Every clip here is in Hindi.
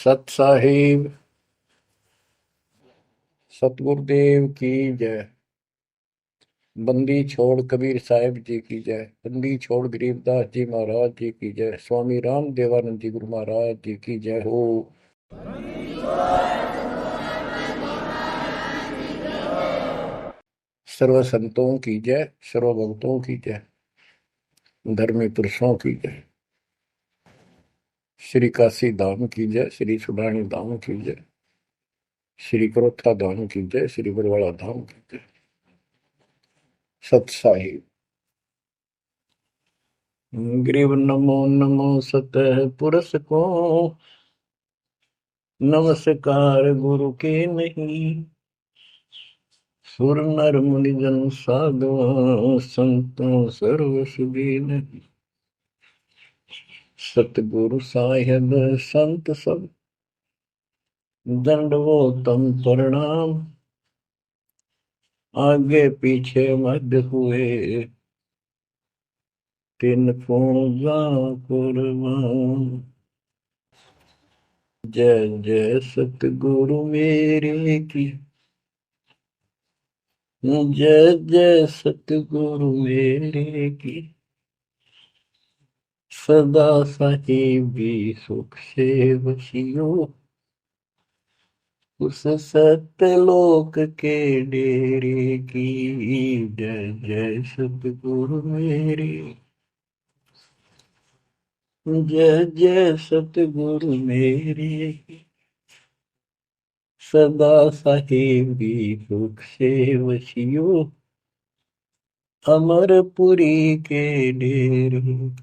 सत साहिब सतगुरुदेव की जय। बंदी छोड़ कबीर साहिब जी की जय। बंदी छोड़ गरीबदास जी महाराज जी की जय। स्वामी राम देवानंद जी गुरु महाराज जी की जय हो। सर्व संतों की जय, सर्व भक्तों की जय, धर्मी पुरुषों की जय। श्री काशी धाम की जय, श्री सुडानी धाम की जय, श्री करोथा धाम की जय, श्री बरवाड़ा धाम की जय। सत साहिब ग्रीव नमो नमो सतह पुरुष को, नमस्कार गुरु के नहीं। सुर नर मुनि जन साधु संतों सर्व सुधी नहीं। सतगुरु साहिब संत सब दंडवोतम प्रणाम। आगे पीछे मध्य हुए तिन को जा कुर्बान। जय जय सतगुरु मेरे की, जय जय सतगुरु मेरे की। सदा साहिबी सुख से बसियो, उस सत्यलोक के डेरे की। जय जय सतगुरु मेरे, जय जय सतगुरु मेरे की। सदा साहिबी सुख से बसियो, अमरपुरी के डेरे।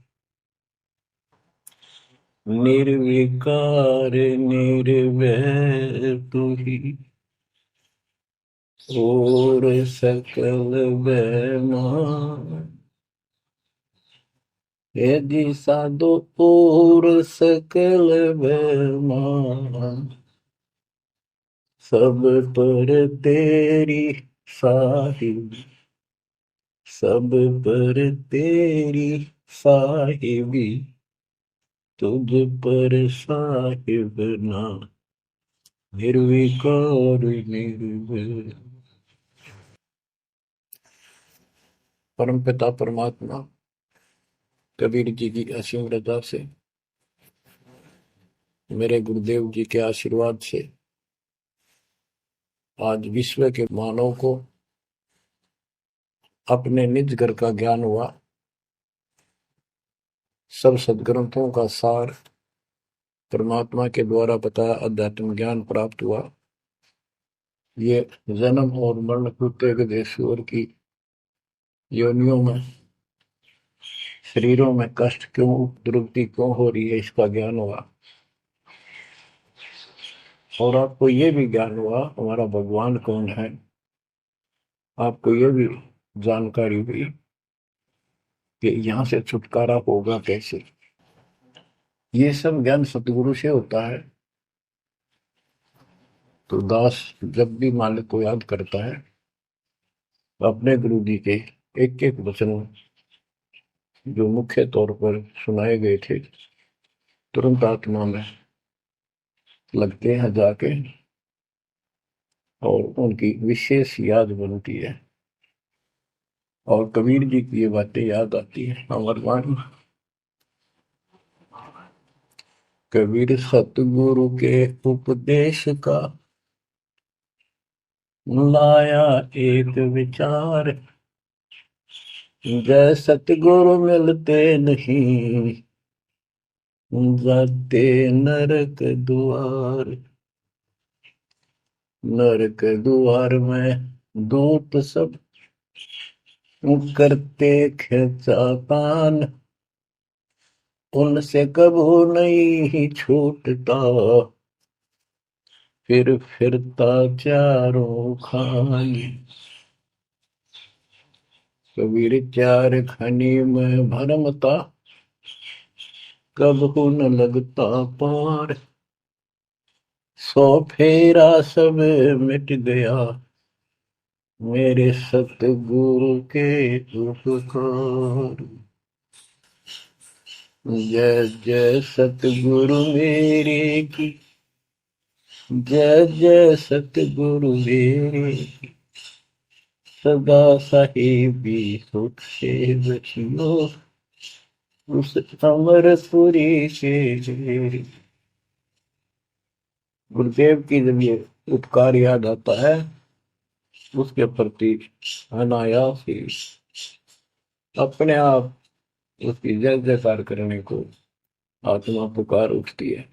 निर्विकार निर्भय तू ही, और सकल बेमान। यदि साधो और सकल बेमान, सब पर तेरी साहिब, सब पर तेरी साहिबी। तुझ पर साहिब ना, निर्विकार निर्भय। परमपिता परमात्मा कबीर जी की असीम रजा से, मेरे गुरुदेव जी के आशीर्वाद से आज विश्व के मानव को अपने निज घर का ज्ञान हुआ। सब सदग्रंथों का सार परमात्मा के द्वारा बताया अध्यात्म ज्ञान प्राप्त हुआ। ये जन्म और मरण कृत्य गदेश्वर की योनियों में, शरीरों में कष्ट क्यों, दुर्गति क्यों हो रही है, इसका ज्ञान हुआ। और आपको ये भी ज्ञान हुआ हमारा भगवान कौन है। आपको ये भी जानकारी हुई कि यहाँ से छुटकारा होगा कैसे। ये सब ज्ञान सतगुरु से होता है। तो दास जब भी मालिक को याद करता है, तो अपने गुरु जी के एक एक वचन जो मुख्य तौर पर सुनाए गए थे, तुरंत आत्मा में लगते हैं जाके, और उनकी विशेष याद बनती है। और कबीर जी की ये बातें याद आती है। अमरवाणी कबीर सतगुरु के उपदेश का लाया एक विचार। जय सतगुरु मिलते नहीं, जाते नरक द्वार। नरक द्वार में दूत सब करते खिंचातान। उनसे कबू नहीं छूटता, फिर फिरता चारों खानी। कबीर चार खनी में भरमता, कबहू न लगता पार। सौ फेरा सब मिट गया, मेरे सतगुरु के उपकार। जय जय सतगुरु मेरे की, जय जय सतगुरु मेरे, सदा साहिबी सुख से बचियो, उस अमरपुरी के। गुरुदेव की जब ये उपकार याद आता है, उसके प्रति अनायास ही अपने आप उसकी जय जयकार करने को आत्मा पुकार उठती है।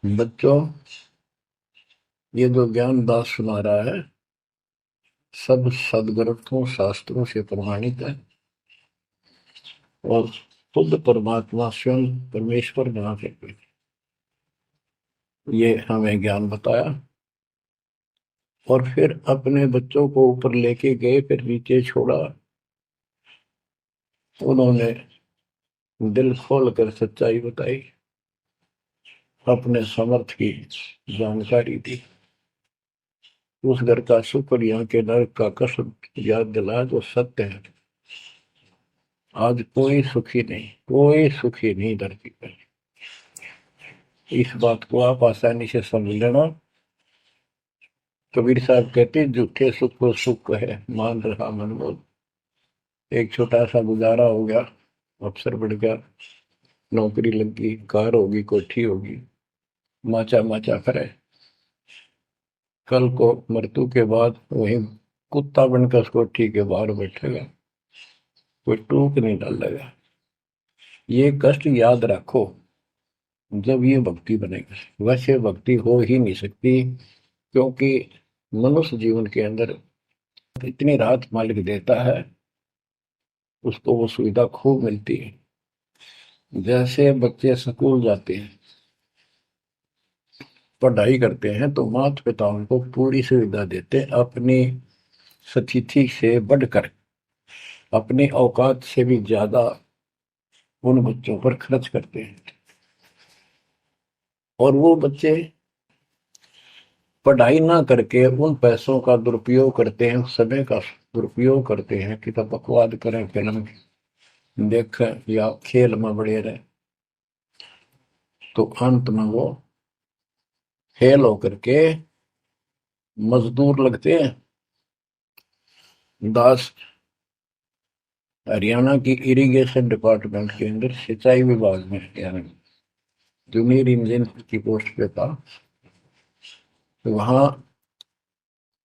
बच्चों, ये जो ज्ञान दास सुना रहा है, सब सदग्रंथों शास्त्रों से प्रमाणित है और खुद परमात्मा स्वयं परमेश्वर बना करके ये हमें ज्ञान बताया और फिर अपने बच्चों को ऊपर लेके गए, फिर नीचे छोड़ा। उन्होंने दिल खोल कर सच्चाई बताई, अपने समर्थ की जानकारी दी, उस घर का सुख और यहाँ के नरक का कष्ट याद दिलाया जो सत्य है। आज कोई सुखी नहीं, कोई सुखी नहीं धरती पर। इस बात को आप आसानी से समझ लेना। कबीर साहब कहते झूठे सुख को सुख है, मान रहा मन बोल। एक छोटा सा गुजारा हो गया, अफसर बढ़ गया, नौकरी लग गई, कार होगी, कोठी होगी, माचा माचा करे, कल को मृत्यु के बाद वही कुत्ता बनकर उस कोठी के बाहर बैठेगा, कोई टूक नहीं डालेगा। ये कष्ट याद रखो जब ये भक्ति बनेगी। वैसे भक्ति हो ही नहीं सकती, क्योंकि मनुष्य जीवन के अंदर इतनी राहत मालिक देता है, उसको वो सुविधा खूब मिलती है। जैसे बच्चे स्कूल जाते हैं, पढ़ाई करते हैं, तो माता पिता उनको पूरी सुविधा देते हैं, अपनी स्थिति से बढ़कर, अपनी औकात से भी ज्यादा उन बच्चों पर खर्च करते हैं। और वो बच्चे पढ़ाई ना करके उन पैसों का दुरुपयोग करते हैं, उस समय का दुरुपयोग करते हैं कि तब बकवाद करें, फिल्म देखें या खेल में बढ़े रहे। तो अंत में वो फेल होकर के मजदूर लगते हैं। दास हरियाणा की इरिगेशन डिपार्टमेंट के अंदर सिंचाई विभाग में यानी जूनियर इंजीनियर की पोस्ट पे था। तो वहां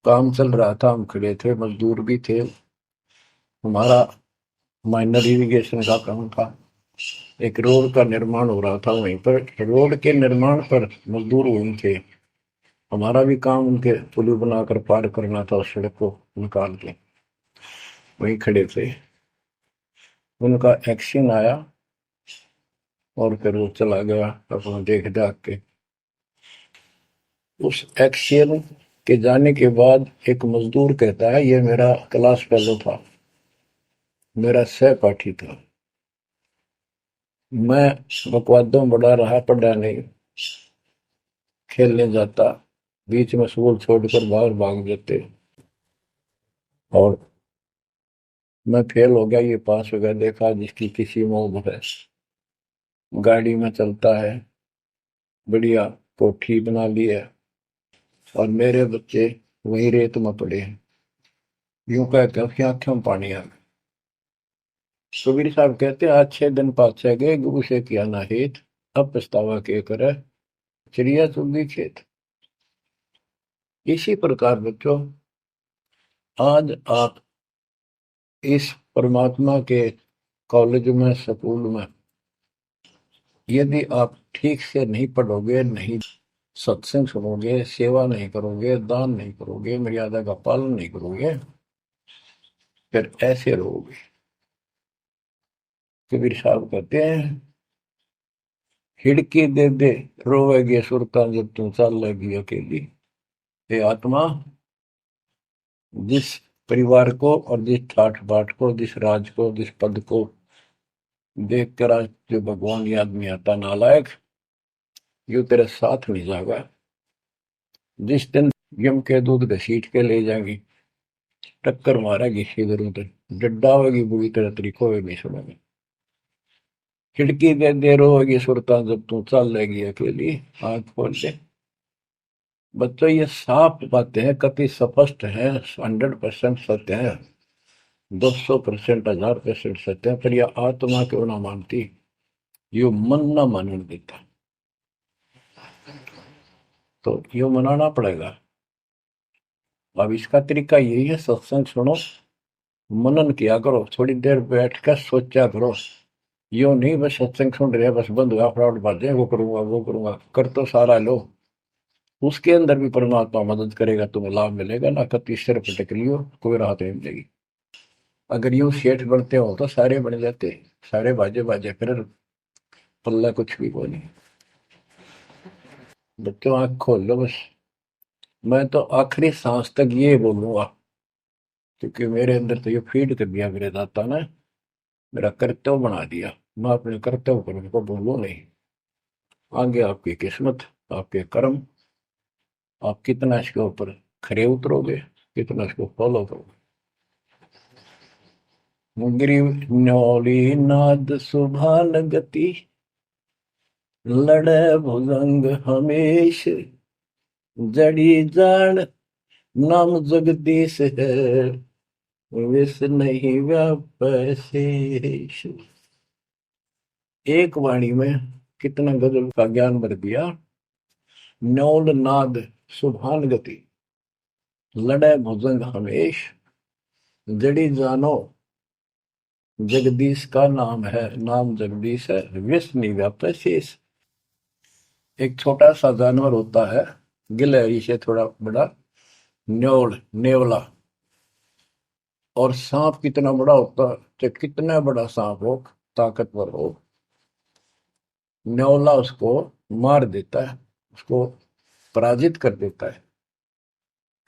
काम चल रहा था, हम खड़े थे, मजदूर भी थे। हमारा माइनर इरिगेशन का काम था। एक रोड का निर्माण हो रहा था वहीं पर। रोड के निर्माण पर मजदूर वहीं थे। हमारा भी काम उनके पुल बनाकर पार करना था, उस सड़क को निकाल के। वहीं खड़े थे, उनका एक्शन आया और फिर वो चला गया अपना देख दाख के। उस एक्शन के जाने के बाद एक मजदूर कहता है, ये मेरा क्लास फेलो था, मेरा सहपाठी था, मैं बकवादों में बड़ा रहा, पढ़ा नहीं, खेलने जाता, बीच में स्कूल छोड़कर बाहर भाग जाते और मैं फेल हो गया, ये पास हो गया। देखा जिसकी किसी में है, गाड़ी में चलता है, बढ़िया कोठी बना ली है, और मेरे बच्चे वही रेत में पड़े हैं। यूं कहकर उसकी आंखों में पानी आ गया। कबीर साहब कहते आज 6 दिन पाछे गए, गुरु से किया ना हित, अब पछतावा के करे, चिड़िया चुगी खेत। इसी प्रकार बच्चों, आज आप इस परमात्मा के कॉलेज में, स्कूल में, यदि आप ठीक से नहीं पढ़ोगे, नहीं सत्संग सुनोगे, सेवा नहीं करोगे, दान नहीं करोगे, मर्यादा का पालन नहीं करोगे, फिर ऐसे रहोगे। कबीर साहब कहते हैं, हिड़की दे दे रोवेगी सुरता जब तुम चल लगी अकेली। हे आत्मा, जिस परिवार को और जिस ठाठ बाट को, जिस राज को, जिस पद को देख कर आज जो भगवान याद में आता नालायक, यो तेरे साथ नहीं जाएगा। जिस दिन यम के दूध घसीट के ले जाएंगी, टक्कर मारेगी इधर उधर, डड्डा होगी बुरी तरह तरीकों में नहीं सुनेंगे। खिड़की दे देर होगी सुरता जब तू चल लेगी अकेली, आंख खोल के। बच्चों ये साफ बातें हैं, कति स्पष्ट है, 100% सत्य है, 200%, 1000% सत्य है, पर यह आत्मा क्यों ना मानती, यो मन ना मानने देता, तो यो मनाना पड़ेगा। अब इसका तरीका यही है, सत्संग सुनो, मनन किया करो, थोड़ी देर बैठ कर सोचा करो। यो नहीं बस सत्संग सुन रहे बस बंद हुआ फटाफट बातें, वो करूंगा कर तो सारा लो, उसके अंदर भी परमात्मा मदद करेगा, तुम्हें लाभ मिलेगा ना। कति सिर पटक लियो, कोई राहत नहीं मिलेगी। अगर यूं सेठ बनते हो तो सारे बन जाते, सारे बाजे बाजे, फिर पल्ला कुछ भी को नहीं। बच्चों आंख खोल लो बस। मैं तो आखिरी सांस तक ये बोलूंगा, क्योंकि मेरे अंदर तो ये फीड कर दिया मेरे दाता ने, मेरा कर्तव्य बना दिया। मैं अपने कर्तव्य पर उनको बोलूं नहीं। आगे आपकी किस्मत, आपके कर्म, आप कितना इसके ऊपर खरे उतरोगे, कितना इसको फॉलो करोगे। ग्रीव न्योली नाद सुभान गति, लड़े भुजंग हमेश, जड़ी जान नाम जगदीश है, विष नहीं व्यापै शेष। एक वाणी में कितना गजल का ज्ञान भर दिया। न्योल नाद सुभान गति, लड़े भुजंग हमेश, जड़ी जानो जगदीश का नाम है, नाम जगदीश है, विष नहीं व्यापै शेष। एक छोटा सा जानवर होता है, गिलहरी से थोड़ा बड़ा, न्योल, नेवला। और सांप कितना बड़ा होता है, चाहे कितना बड़ा सांप हो, ताकतवर हो, न्योला उसको मार देता है, उसको पराजित कर देता है।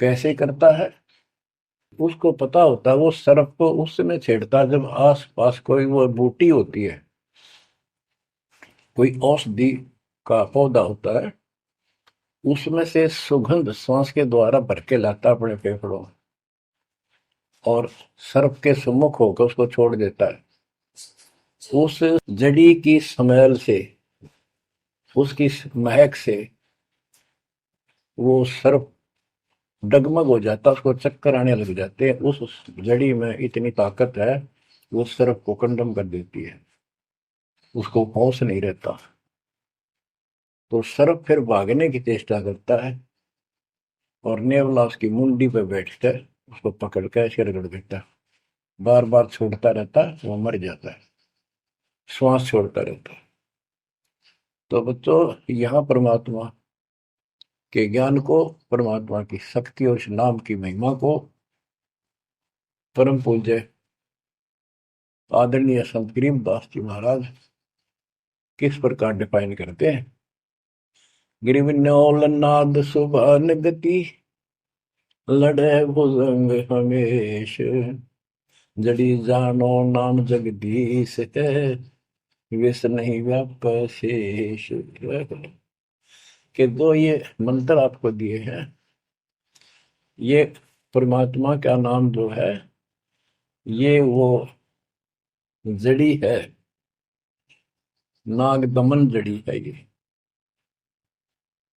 कैसे करता है, उसको पता होता है। वो सर्प को उस समय छेड़ता है जब आस पास कोई वो बूटी होती है, कोई औषधि का पौधा होता है, उसमें से सुगंध श्वास के द्वारा भर के लाता अपने फेफड़ों में, और सर्प के सम्मुख होकर उसको छोड़ देता है। उस जड़ी की स्मेल से, उसकी महक से वो सर्प डगमग हो जाता, उसको चक्कर आने लग जाते हैं। उस जड़ी में इतनी ताकत है, वो सर्प को कंडम कर देती है, उसको होश नहीं रहता। तो सर्प फिर भागने की चेष्टा करता है, और नेवला उसकी मुंडी पे बैठकर उसको पकड़ कर ऐसे रगड़ देता है, बार बार छोड़ता रहता है, वो मर जाता है, श्वास छोड़ता रहता है। तो बच्चों, यहाँ परमात्मा के ज्ञान को, परमात्मा की शक्ति और इस नाम की महिमा को परम पूज्य आदरणीय संत गरीबदास जी महाराज किस प्रकार डिफाइन करते हैं। गिरिविन्योल नाद सुभान गति, लड़े भुजंग हमेश, जड़ी जानो नाम जगदीश है, विष नहीं व्याप शेष। के दो ये मंत्र आपको दिए हैं, ये परमात्मा का नाम जो है, ये वो जड़ी है, नाग दमन जड़ी है ये।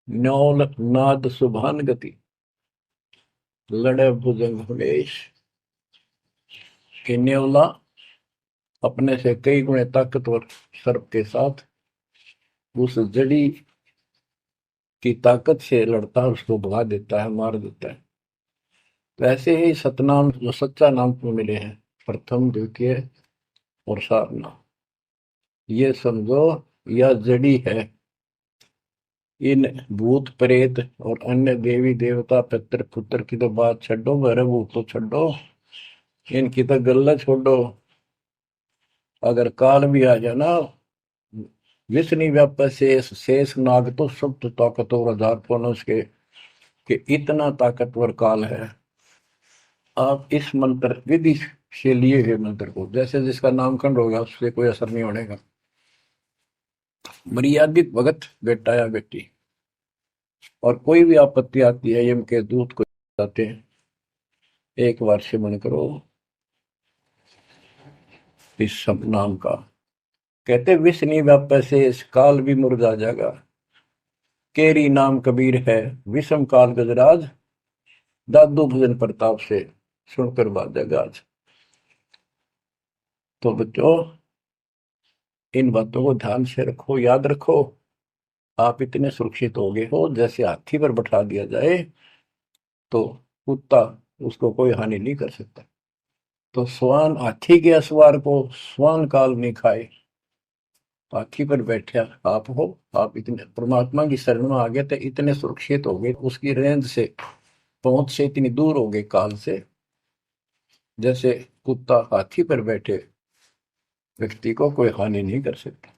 न्योल नाद सुभान गति, लड़े भुजंग हमेश। कि न्योला अपने से कई गुणे ताकतवर सर्प के साथ उस जड़ी की ताकत से लड़ता है, उसको भगा देता है, मार देता है। तो ऐसे ही सतनाम जो सच्चा नाम को मिले हैं, प्रथम, द्वितीय और सारनाम, ये समझो यह जड़ी है। इन भूत प्रेत और अन्य देवी देवता पितर पुत्र की तो बात छो, भरे भूत तो छो, इनकी तो गल्ला छोड़ो। अगर काल भी आ जाए ना, विष नहीं व्याप शेष, शेष नाग तो सब तो ताकतवर, 1000 के कि इतना ताकतवर काल है। आप इस मंत्र विधि से लिए हुए मंत्र को, जैसे जिसका नामकरण होगा उससे कोई असर नहीं होने का। मर्यादित भगत बेटा या बेटी, और कोई भी आपत्ति आती है, यम के दूत को जाते हैं, एक बार सिमरण करो इस सब नाम का, कहते विष नहीं व्यापै से इस काल भी मुरझा जाएगा, केरी नाम कबीर है विषम काल गजराज, दादू भजन प्रताप से सुनकर बाजेगा आज। तो बच्चों, इन बातों को ध्यान से रखो, याद रखो। आप इतने सुरक्षित हो गए हो, जैसे हाथी पर बैठा दिया जाए तो कुत्ता उसको कोई हानि नहीं कर सकता। तो स्वान हाथी के असवार को स्वान काल नहीं खाए, हाथी पर बैठा आप हो। आप इतने परमात्मा की शरण में आ गए थे, इतने सुरक्षित हो गए, उसकी रेंज से पहुंच से इतनी दूर हो गए काल से, जैसे कुत्ता हाथी पर बैठे व्यक्ति को कोई हानि नहीं कर सकता।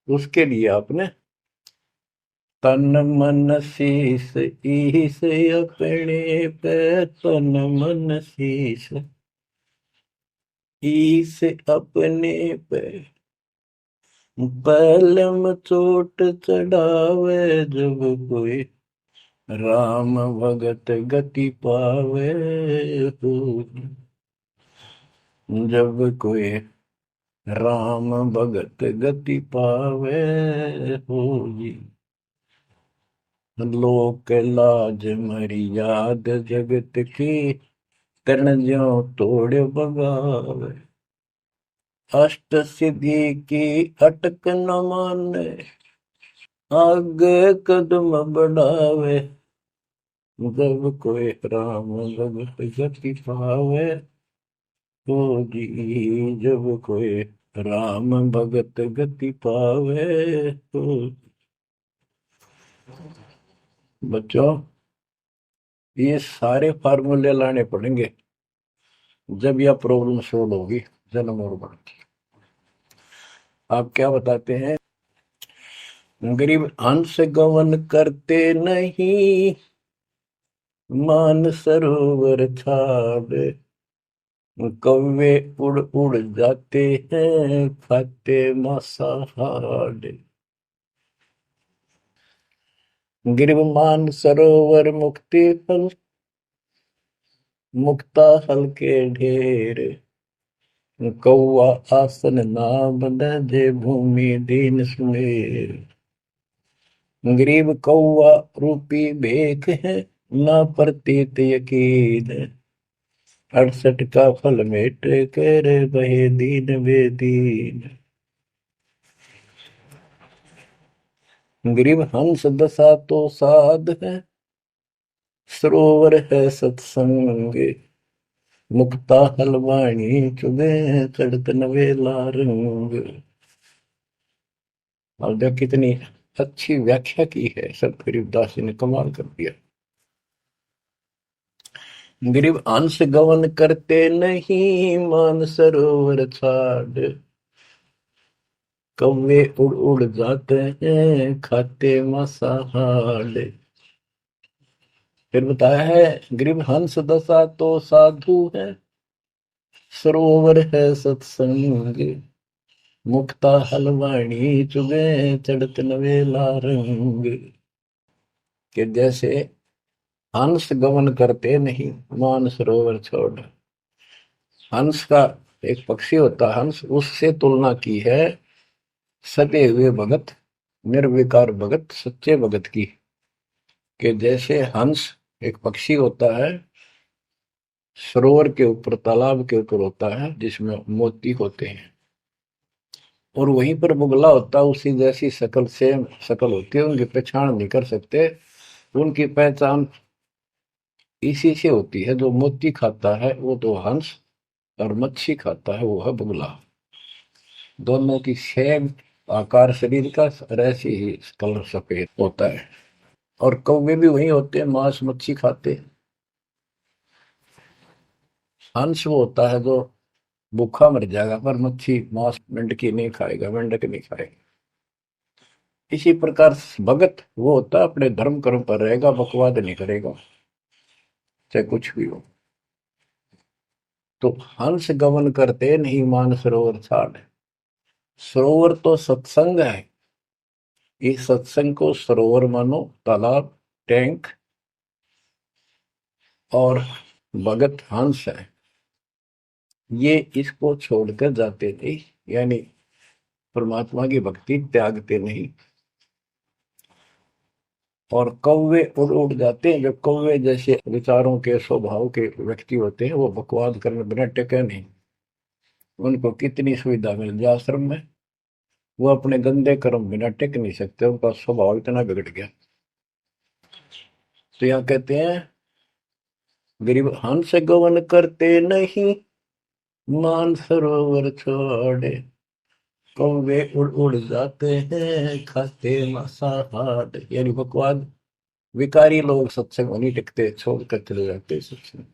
उसके लिए आपने तन मन शीस ईस अपने पे, तन मन शीस ईस अपने पे, पलम चोट चढ़ावे जब कोई, राम भगत गति पावे हो। जब कोई राम भगत गति पावे हो जी, लोक लाज मर्याद जगत की, तरण ज्यों तोड़ बगावे, अष्ट सिद्धि की अटक न माने, आगे कदम बढ़ावे, जब कोई राम भगत गति पावे हो जी, जब कोई राम भगत गति पावे हो। बच्चों, ये सारे फार्मूले लाने पड़ेंगे जब यह प्रॉब्लम सोल्व होगी जन्म और मरण की। आप क्या बताते हैं? गरीब हंस गवन करते नहीं, मान सरोवर छाड़, कौवे उड़ उड़ जाते हैं खाते मांसाहार। गिरव मान सरोवर मुक्ति फल, मुक्ता हल के ढेर, कौआ आसन ना बंधे भूमि दीन सुमेर। गरीब कौआ रूपी भेख है, ना प्रतीत यकीन, 68 का फल मेट कर बहे दीन बेदीन। गरीब हंस दशा तो साध है, सरोवर है सत्संग, मुक्ता हलवाणी चुबे चढ़त नवेला रंग। और देख कितनी अच्छी व्याख्या की है सब, गरीबदास जी ने कमाल कर दिया। गरीब अंश गवन करते नहीं, मान सरोवर छाड़, कौवे उड़ उड़ जाते हैं खाते मांसाहार। फिर बताया है, गरीब हंस दशा तो साधु है, सरोवर है सत्संग, मुक्ता हलवाणी चुगे चढ़त नवेला रंग। कि जैसे हंस गमन करते नहीं, मान सरोवर छोड़। हंस का एक पक्षी होता है हंस, उससे तुलना की है सते हुए भगत, निर्विकार भगत, सच्चे भगत की। कि जैसे हंस एक पक्षी होता है, सरोवर के ऊपर तालाब के ऊपर होता है जिसमें मोती होते हैं, और वहीं पर मुगला होता है, उसी जैसी शकल सेम शकल होती है, उनकी पहचान नहीं कर सकते। उनकी पहचान इसी से होती है, जो मोती खाता है वो तो हंस, और मच्छी खाता है वो है बुगला। दोनों की सेम आकार शरीर का, और ऐसी ही कलर सफेद होता है। और कौवे भी वही होते हैं, मांस मच्छी खाते हैं। हंस वो होता है जो भूखा मर जाएगा, पर मच्छी मांस मेंढकी नहीं खाएगा, मेंढक नहीं खाएगा। इसी प्रकार भगत वो होता है अपने धर्म कर्म पर रहेगा, बकवाद नहीं करेगा चाहे कुछ भी हो। तो हंस गमन करते नहीं, मान सरोवर छाड़। सरोवर तो सत्संग है, इस सत्संग को सरोवर मानो, तालाब, टैंक, और भगत हंस है। ये इसको छोड़कर जाते नहीं, यानी परमात्मा की भक्ति त्यागते नहीं। और कौवे उड़ उड़ जाते हैं। जो कौवे जैसे विचारों के स्वभाव के व्यक्ति होते हैं, वो बकवाद करने बिना टिके नहीं। उनको कितनी सुविधा मिल जाए आश्रम में, वो अपने गंदे कर्म बिना टिक नहीं सकते। उनका स्वभाव इतना बिगड़ गया। तो यहाँ कहते हैं, गरीब हंस गवन करते नहीं, मान सरोवर छोड़े, कौवे उड़ उड़ जाते हैं, खाते मांसाहार। यानी बकवाद विकारी लोग सत्संग में नहीं टिकते, छोड़कर चले जाते सत्संग।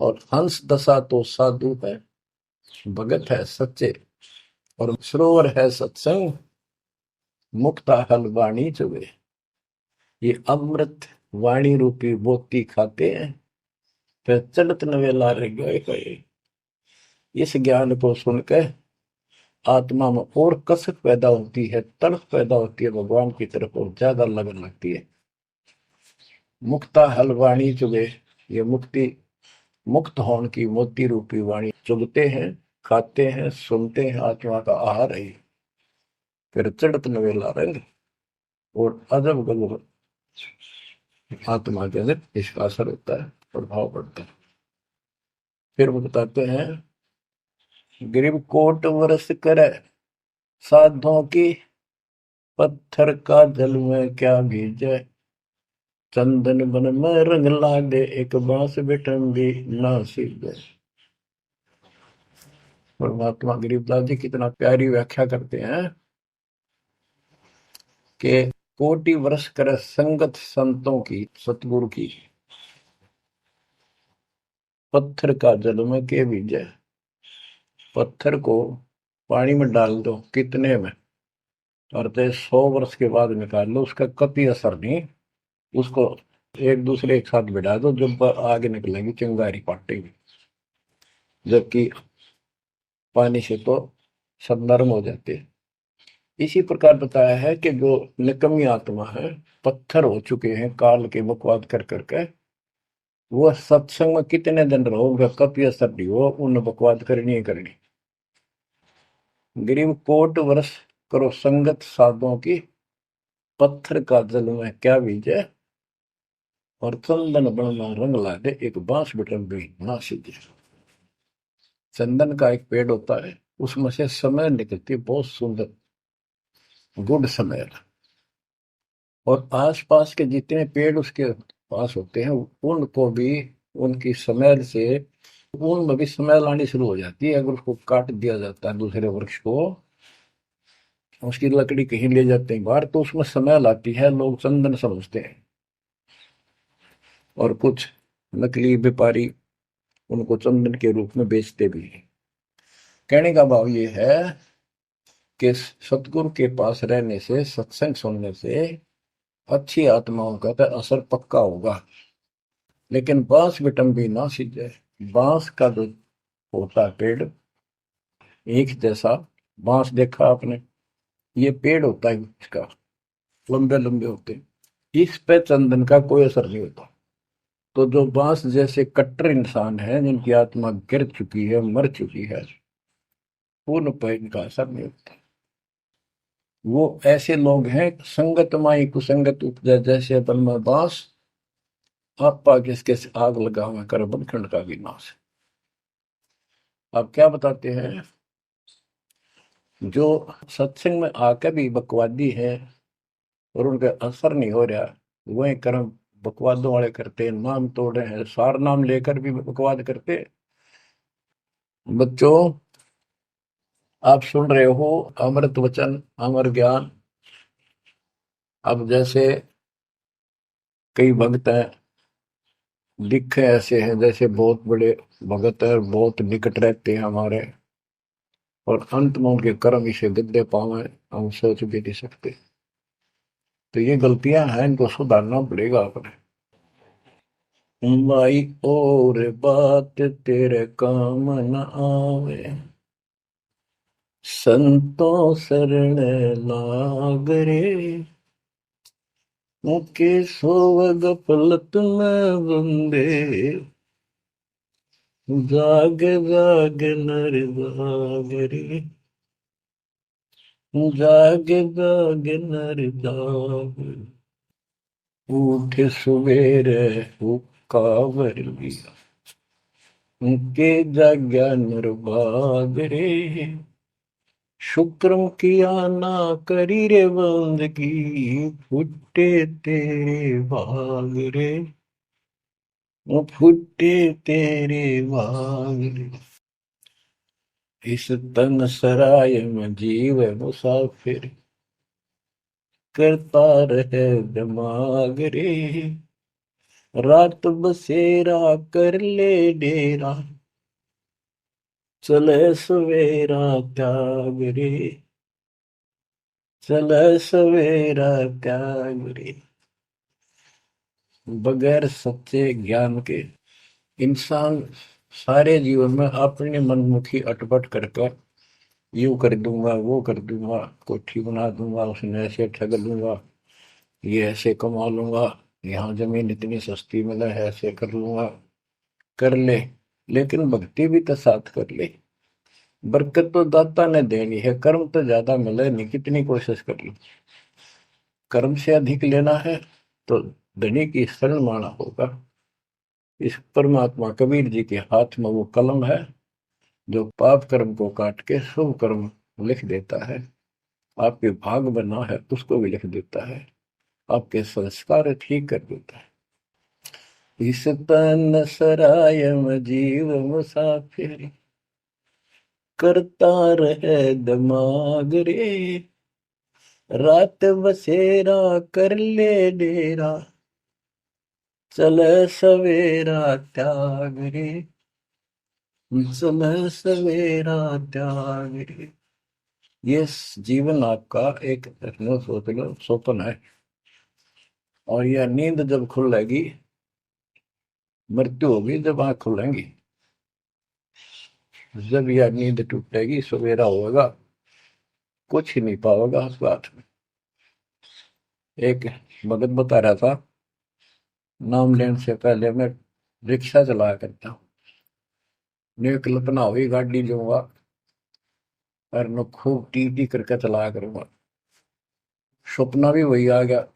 और हंस दशा तो साधु है, भगत है सच्चे, और सरोवर है सत्संग, मुक्ता हल वाणी चुगे। ये अमृत वाणी रूपी मोती खाते हैं, फिर चढ़त नवेला रह गए। इस ज्ञान को सुनकर आत्मा में और कसक पैदा होती है, तड़प पैदा होती है भगवान की तरफ, और ज्यादा लगन लगती है। मुक्ता हल वाणी चुगे, ये मुक्ति मुक्त होने की मोती रूपी वाणी चुगते हैं, खाते हैं, सुनते हैं, आत्मा का आहार है। फिर चढ़त नवेला रंग, और अजब गजब आत्मा के अंदर इसका असर होता है, प्रभाव पड़ता है। फिर वो बताते हैं, ग्रीव कोट वर्ष करे साधों की, पत्थर का जल में क्या भीजे, चंदन बन में रंग लागे, एक बांस बिठन भी ना सीधे। परमात्मा गरीबदास जी कितना प्यारी व्याख्या करते हैं कि कोटि वर्ष करे संगत संतों की, सतगुरु की, पत्थर का जल में के भीजे। पत्थर को पानी में डाल दो कितने में, और 100 वर्ष के बाद निकाल लो, उसका कभी असर नहीं। उसको एक दूसरे एक साथ बिठा दो, जब आगे निकलेंगी चिंगारी पाटेगी, जबकि पानी से तो सब नरम हो जाते हैं। इसी प्रकार बताया है कि जो निकम्मी आत्मा है, पत्थर हो चुके हैं काल के बकवाद कर करके, वो सत्संग में कितने दिन रहो, उनका कभी असर नहीं हो, उन बकवाद करनी ही करनी। गरीब कोट वर्ष करो संगत साधुओं की, पत्थर का जल में क्या बीजे, और चंदन बनना रंग ला दे, एक बांस बिटन भी ना सीधे। चंदन का एक पेड़ होता है, उसमें से समय निकलती है, बहुत सुंदर गुड समय। और आसपास के जितने पेड़ उसके पास होते हैं, उनको भी उनकी स्मेल से, उनमें भी स्मेल आनी शुरू हो जाती है। अगर उसको काट दिया जाता है दूसरे वृक्ष को, उसकी लकड़ी कहीं ले जाते हैं बाहर, तो उसमें स्मेल आती है, लोग चंदन समझते हैं। और कुछ नकली व्यापारी उनको चंदन के रूप में बेचते भी हैं। कहने का भाव ये है कि सतगुरु के पास रहने से, सत्संग सुनने से अच्छी आत्माओं का तो असर पक्का होगा। लेकिन बांस बिटम भी ना सीधे। बांस का जो होता है पेड़, एक जैसा बांस देखा आपने, ये पेड़ होता है इसका, लंबे लंबे होते हैं, इस पे चंदन का कोई असर नहीं होता। तो जो बांस जैसे कट्टर इंसान है, जिनकी आत्मा गिर चुकी है, मर चुकी है, पूर्ण पे इनका असर नहीं होता। वो ऐसे लोग हैं, संगत माई कुसंगत उपजा, जैसे अपन में बांस, आपा किसके आग लगा हुआ कर बंधखंड का विनाश। अब क्या बताते हैं, जो सत्संग में आकर भी बकवादी है और उनका असर नहीं हो रहा, वही कर्म बकवादों वाले करते हैं, नाम तोड़ रहे हैं, सार नाम लेकर भी बकवाद करते। बच्चों, आप सुन रहे हो अमृत वचन, अमर ज्ञान। अब जैसे कई भक्त हैं, दिखे ऐसे हैं जैसे बहुत बड़े भगत है, बहुत निकट रहते हैं हमारे, और अंत में उनके कर्म इसे गद्दे पावे, हम सोच भी नहीं सकते। तो ये गलतियां हैं, इनको सुधारना पड़ेगा अपने। माई और बात तेरे काम न आवे, संतों शरण लाग रे, मुके सोवग पलत में बंदे, जाग जाग नर जाग रे, जाग जाग नर जाग, उठ सवेरे हुक्कावर लिया, के जाग्या नर भाग रे, शुक्रम किया ना करी रे बंदगी, फुटे तेरे भाग रे, वो फुटे तेरे भाग रे। इस तन सराय में जीव मुसाफिर, करता रहे दिमाग रे, रात बसेरा कर ले डेरा, चले सवेरा त्याग रे, चले सवेरा त्याग रे। बगैर सच्चे ज्ञान के इंसान सारे जीवन में अपने मनमुखी अटपट करके यूं कर दूंगा, वो कर दूंगा, कोठी बना दूंगा, उसने ऐसे ठग लूंगा, ये ऐसे कमा लूंगा, यहाँ जमीन इतनी सस्ती मिला है, ऐसे कर लूंगा, कर ले। लेकिन भक्ति भी तो साथ कर ले। बरकत तो दाता ने देनी है, कर्म तो ज्यादा मिले नहीं, कितनी कोशिश कर लो। कर्म से अधिक लेना है तो धनी की शरण माना होगा। इस परमात्मा कबीर जी के हाथ में वो कलम है जो पाप कर्म को काट के शुभ कर्म लिख देता है। आपके भाग बना है उसको भी लिख देता है, आपके संस्कार ठीक कर देता है। इस तन सराय में जीव मुसाफिर, करता रहे दिमाग रे, रात बसेरा कर ले डेरा, चले सवेरा त्याग रे, चले सवेरा त्याग रे। ये जीवन आपका एक सोच लो स्वप्न है, और यह नींद जब खुलेगी, मृत्यु होगी जब आंख खुलेंगी, जब यह नींद टूटेगी सवेरा होगा, कुछ ही नहीं पाओगा उस बात में। एक भगत बता रहा था, नाम लेने से पहले मैं रिक्शा चलाया करता हूँ, ने कल्पना हुई गाड़ी लूंगा और न खूब टी टी करके चलाया करूंगा। सपना भी वही आ गया,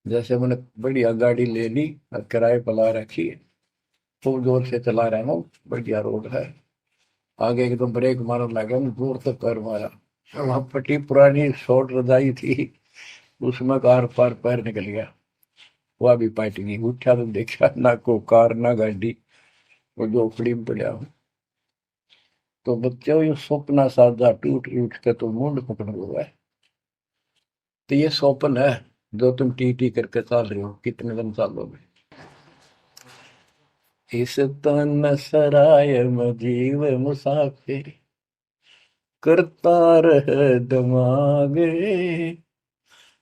जैसे मैंने बढ़िया गाड़ी ले ली और किराए पर ला रखी, खूब जोर से चला रहा हूँ, बढ़िया रोड है, आगे एकदम ब्रेक मारने लगा, जोर से पैर मारा, वहां पट्टी पुरानी शॉर्ट रजाई थी, उसमें कार पार पैर निकल गया, वह भी पार्टी नहीं उठा, तो देखा ना को कार ना गाड़ी, वो झोपड़ी में पड़ा हूँ। तो बच्चों ये स्वप्न साजा टूट टूट के तो मुंड पकड़ हुआ है। तो ये स्वप्न है जो तुम टी टी करके चल रहे हो, कितने दिन चलोगे। इस तन सराय में जीव मुसाफिर, करता रहे दिमाग रे,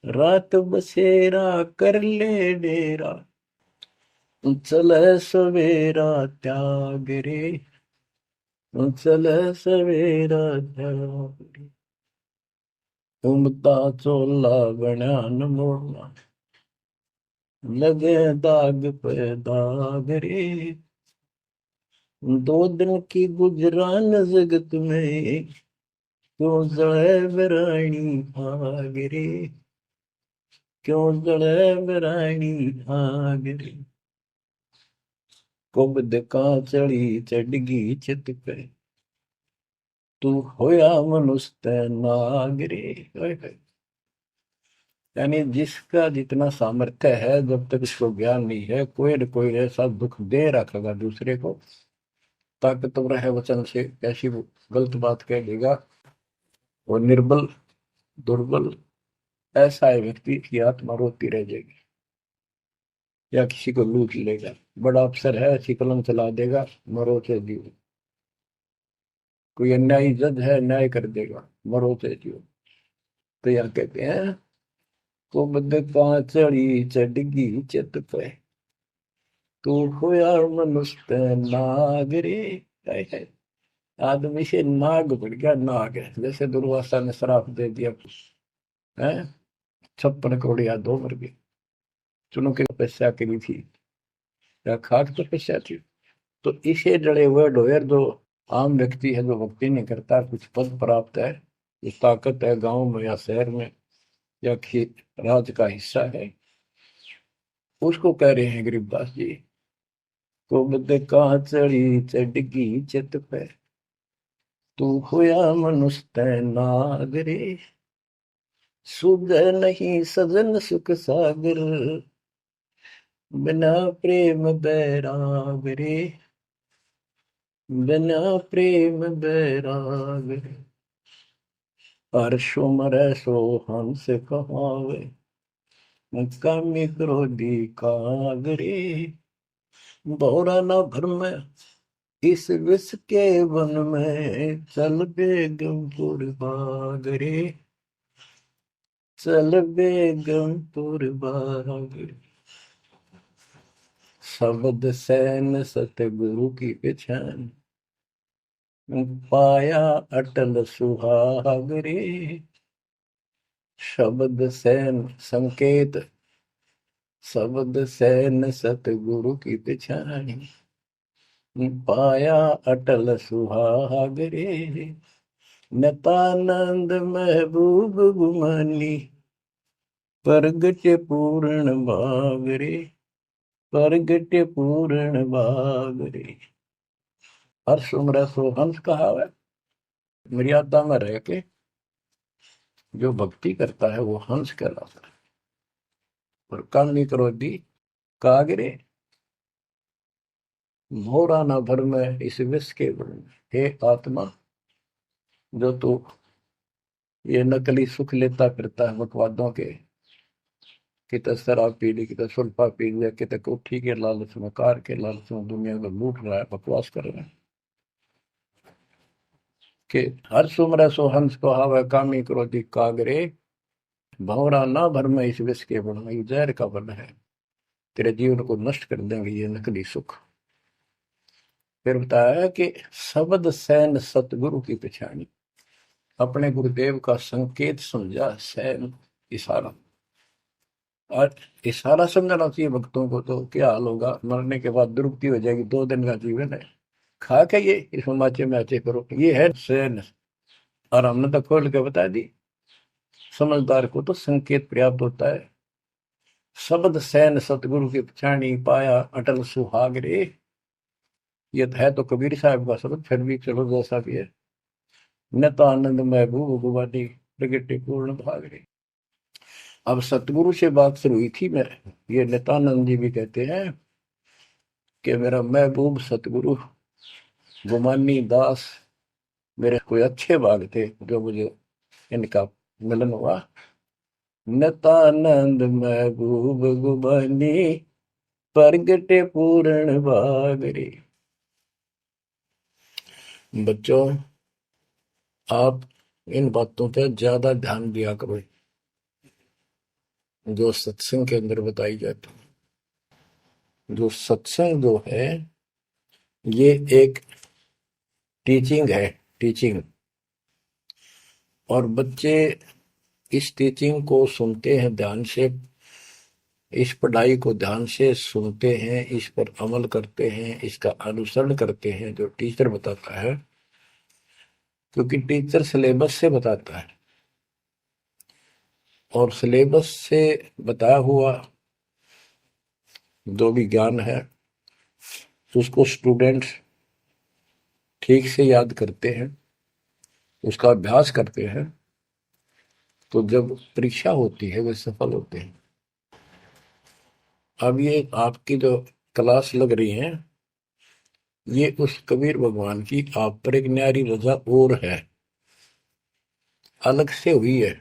रात बसेरा कर ले डेरा, चले सवेरा त्याग रे, चले सवेरा त्याग रे। घूमता चोला बना न मोड़ना, लगे दाग पे दाग रे, दो दिन की गुजरान जगत में, क्यों जड़े बरानी आग रे, क्यों जड़े बरानी आग रे। कुबद का चढ़ी चढ़गी चित पे, तू होया मनुष्य नाग रे। ओए होए। यानी जिसका जितना सामर्थ्य है, जब तक इसको ज्ञान नहीं है, कोई न कोई ऐसा दुख दे रखेगा दूसरे को, ताकतवर है वचन से कैसी वो गलत बात कह देगा, वो निर्बल दुर्बल ऐसा है व्यक्ति की आत्मा रोती रह जाएगी, या किसी को लूट लेगा। बड़ा अफसर है, ऐसी कलम चला देगा, मरो से जियो। कोई अन्यायी जज है, न्याय कर देगा, मरो से जियो। तो यह कहते हैं, कुबद का चढ़ी चढ़गी चित पे, तू खोया मनुष्य नाग रे। हाय हाय। आदमी से नाग बढ़ गया, नाग है, जैसे दुर्वासा ने श्राप दे दिया है, 56 करोड़ या दो मर गए। चुनो की तपस्या करी थी, या खाक तपस्या थी, तो इसे जड़े हुए ढोयर जो आम व्यक्ति है, जो भक्ति नहीं करता, कुछ पद प्राप्त है, कुछ ताकत है गांव में या शहर में या राज का हिस्सा है, उसको कह रहे हैं गरीबदास जी, को बद कहाँ चढ़ी चढ़गी चित पे, तू होया मनुष्य तै नागरे, सुध नहीं सजन सुख सागर, बिना प्रेम बैराग रे, बिना प्रेम बैराग रे, हर्षो मरै सो हंस कहावे, कामी क्रोधी कागरे, बहुरा न भरम इस विष के वन में, चल बेगमपुर बागरे, चल बेगमपुर बागरे। शब्द सैन सतगुरु की पहचान, पाया अटल सुहागरे, शब्द सैन संकेत, शब्द सैन सतगुरु की पहचान, पाया अटल सुहागरे, नतानंद महबूब गुमानी, प्रगट पूर्ण भागरे, प्रगट पूर्ण भागरे। हर्ष उम्र सो हंस कहा है, मर्यादा में रह के जो भक्ति करता है वो हंस कहलाता है। और कामी क्रोधी कागरे, मोरा न भर में इस विष के गुण, हे आत्मा, जो तू ये नकली सुख लेता फिरता है बकवादों के, कित शराब पी ली, कित सुल्फा पी लिया, कित कोठी के लालच में, कार के लालच में दुनिया को लूट रहा है, बकवास कर रहा है कि हर सुमर सो हंस को हावे, कामी क्रोधी कागरे, भंवरा ना भर में इस विष के बन, ये जहर का बन है, तेरे जीवन को नष्ट कर देंगे ये नकली सुख। फिर बताया कि शब्द सैन सतगुरु की पहचानी, अपने गुरुदेव का संकेत समझा, सैन इशारा, और इशारा समझना चाहिए भक्तों को, तो क्या हाल होगा, मरने के बाद दुर्गति हो जाएगी, 2 दिन का जीवन है, खा के ये इस माचे में आचे करो, ये है सैन। और हमने तो खोल के बता दी, समझदार को तो संकेत पर्याप्त होता है। शब्द सैन सतगुरु की पहचानी, पाया अटल सुहागरे, ये है तो कबीर साहब का शब्द, फिर भी चलो जैसा भी है, नता आनंद महबूब गुवानी, प्रगटे पूर्ण भागरे। अब सतगुरु से बात शुरू हुई थी, मैं ये नित्यानंद जी भी कहते हैं कि मेरा महबूब सतगुरु गुमानी दास, मेरे कोई अच्छे भाग थे जो मुझे इनका मिलन हुआ। नित्यानंद महबूब गुमानी, प्रगटे पूर्ण भागरे। बच्चों, आप इन बातों पे ज्यादा ध्यान दिया करो जो सत्संग के अंदर बताई जाती है। जो सत्संग जो है ये एक टीचिंग है, टीचिंग, और बच्चे इस टीचिंग को सुनते हैं ध्यान से, इस पढ़ाई को ध्यान से सुनते हैं, इस पर अमल करते हैं, इसका अनुसरण करते हैं जो टीचर बताता है, क्योंकि टीचर सिलेबस से बताता है, और सिलेबस से बताया हुआ जो भी ज्ञान है उसको स्टूडेंट्स ठीक से याद करते हैं, उसका अभ्यास करते हैं, तो जब परीक्षा होती है वे सफल होते हैं। अब ये आपकी जो क्लास लग रही है, ये उस कबीर भगवान की आप पर एक न्यारी रजा और है, अलग से हुई है,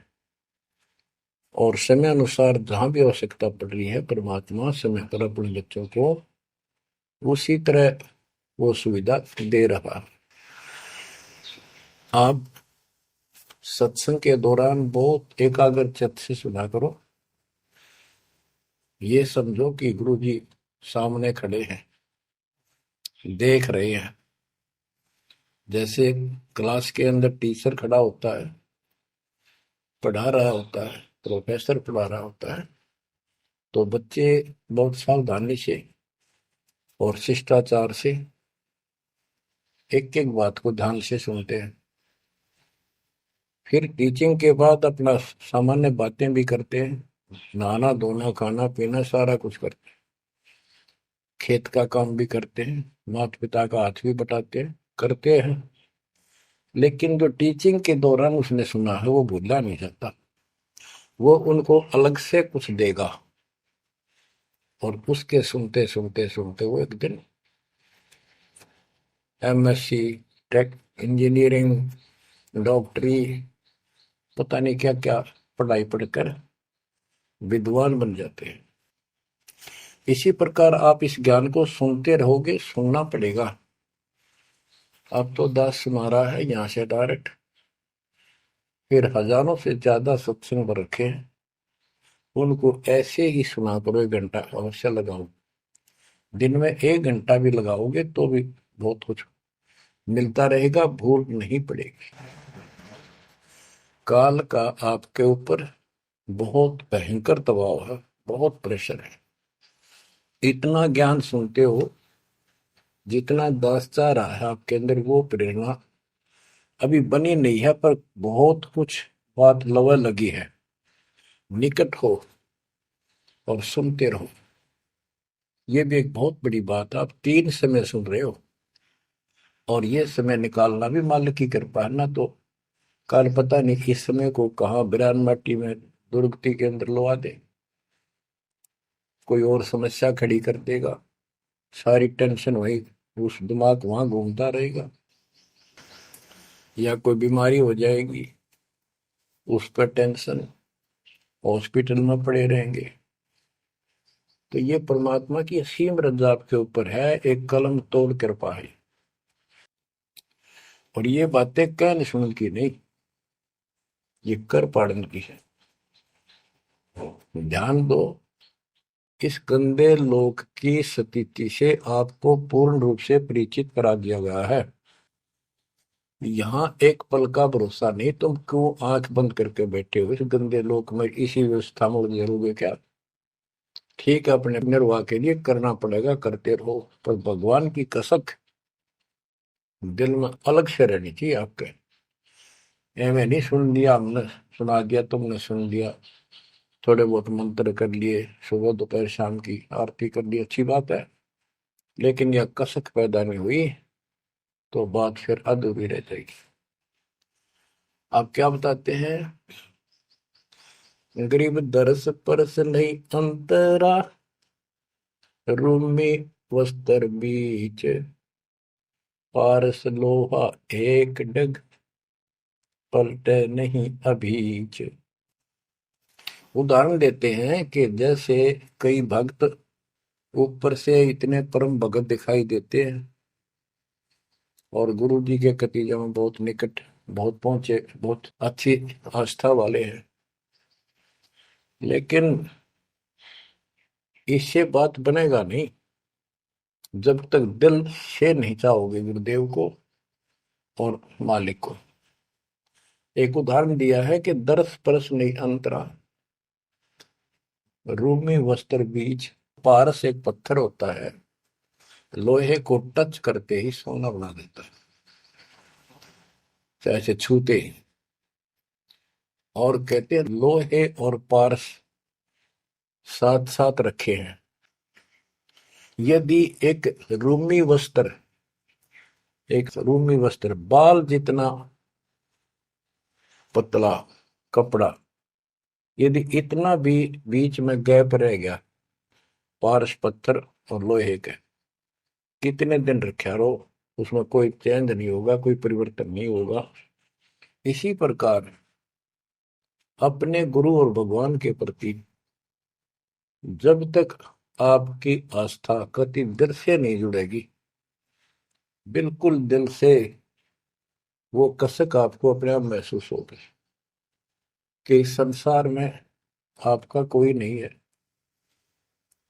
और समय अनुसार जहां भी आवश्यकता पड़ रही है परमात्मा समय पर अपने बच्चों को उसी तरह वो सुविधा दे रहा। आप सत्संग के दौरान बहुत एकाग्र चित्त से सुना करो, ये समझो कि गुरु जी सामने खड़े हैं, देख रहे हैं। जैसे क्लास के अंदर टीचर खड़ा होता है, पढ़ा रहा होता है, प्रोफेसर पढ़ा रहा होता है, तो बच्चे बहुत सावधानी से और शिष्टाचार से एक एक बात को ध्यान से सुनते हैं। फिर टीचिंग के बाद अपना सामान्य बातें भी करते हैं, नहाना धोना खाना पीना सारा कुछ करते हैं, खेत का काम भी करते हैं, माता पिता का हाथ भी बटाते हैं, करते हैं। लेकिन जो टीचिंग के दौरान उसने सुना है वो भूलना नहीं चाहता। वो उनको अलग से कुछ देगा और उसके सुनते सुनते सुनते वो एक दिन एमएससी, टेक, इंजीनियरिंग, डॉक्टरी, पता नहीं क्या क्या पढ़ाई पढ़कर विद्वान बन जाते हैं। इसी प्रकार आप इस ज्ञान को सुनते रहोगे, सुनना पड़ेगा। अब तो दास सुना रहा है यहाँ से डायरेक्ट, फिर हजारों से ज्यादा सत्संग रखे हैं, उनको ऐसे ही सुना करो। 1 घंटा अवश्य लगाओ, दिन में 1 घंटा भी लगाओगे तो भी बहुत कुछ मिलता रहेगा, भूल नहीं पड़ेगी। काल का आपके ऊपर बहुत भयंकर दबाव है, बहुत प्रेशर है। इतना ज्ञान सुनते हो, जितना दास चाह रहा है आपके अंदर वो प्रेरणा अभी बनी नहीं है, पर बहुत कुछ बात लवा लगी है। निकट हो और सुनते रहो। ये भी एक बहुत बड़ी बात है। आप 3 समय सुन रहे हो और ये समय निकालना भी मालिक की कृपा है ना। तो कल पता नहीं इस समय को कहाँ बिरान माटी में दुर्गति के अंदर लवा दे, कोई और समस्या खड़ी कर देगा, सारी टेंशन वही उस दिमाग वहां घूमता रहेगा, या कोई बीमारी हो जाएगी उस पर टेंशन, हॉस्पिटल में पड़े रहेंगे। तो ये परमात्मा की असीम रजा आपके ऊपर है, एक कलम तोड़ कृपा है। और ये बातें कहने सुन की नहीं, ये कर पाड़न की है। ध्यान दो, इस गंदे लोक की स्थिति से आपको पूर्ण रूप से परिचित करा दिया गया है। यहाँ एक पल का भरोसा नहीं, तुम क्यों आंख बंद करके बैठे हो इस गंदे लोक में, इसी व्यवस्था में उलझे रहोगे क्या? ठीक है, अपने निर्वाह के लिए करना पड़ेगा, करते रहो, पर भगवान की कसक दिल में अलग से रहनी चाहिए आपके। एवं नहीं सुन लिया हमने, सुना दिया तुमने, सुन लिया, थोड़े बहुत मंत्र कर लिए, सुबह दोपहर शाम की आरती कर ली, अच्छी बात है, लेकिन यह कसक पैदा नहीं हुई तो बात फिर अधूरी रह जाएगी। आप क्या बताते हैं? गरीब दरस परस नहीं अंतरा, रूमी वस्त्र बीच, पारस लोहा एक डग, पलटे नहीं अभीच। उदाहरण देते हैं कि जैसे कई भक्त ऊपर से इतने परम भगत दिखाई देते हैं और गुरु जी के कतीजा में बहुत निकट, बहुत पहुंचे, बहुत अच्छी आस्था वाले हैं, लेकिन इससे बात बनेगा नहीं जब तक दिल से नहीं चाहोगे गुरुदेव को और मालिक को। एक उदाहरण दिया है कि दरस परस नहीं अंतरा, रूमी वस्त्र बीच। पारस एक पत्थर होता है, लोहे को टच करते ही सोना बना देता है, ऐसे छूते ही। और कहते हैं लोहे और पारस साथ साथ रखे हैं। यदि एक रूमी वस्त्र बाल जितना पतला कपड़ा, यदि इतना भी बीच में गैप रह गया पारस पत्थर और लोहे के, कितने दिन रखा रहो, उसमें कोई चेंज नहीं होगा, कोई परिवर्तन नहीं होगा। इसी प्रकार अपने गुरु और भगवान के प्रति जब तक आपकी आस्था कति दिल से नहीं जुड़ेगी, बिल्कुल दिल से, वो कसक आपको अपने आप महसूस होगी कि इस संसार में आपका कोई नहीं है।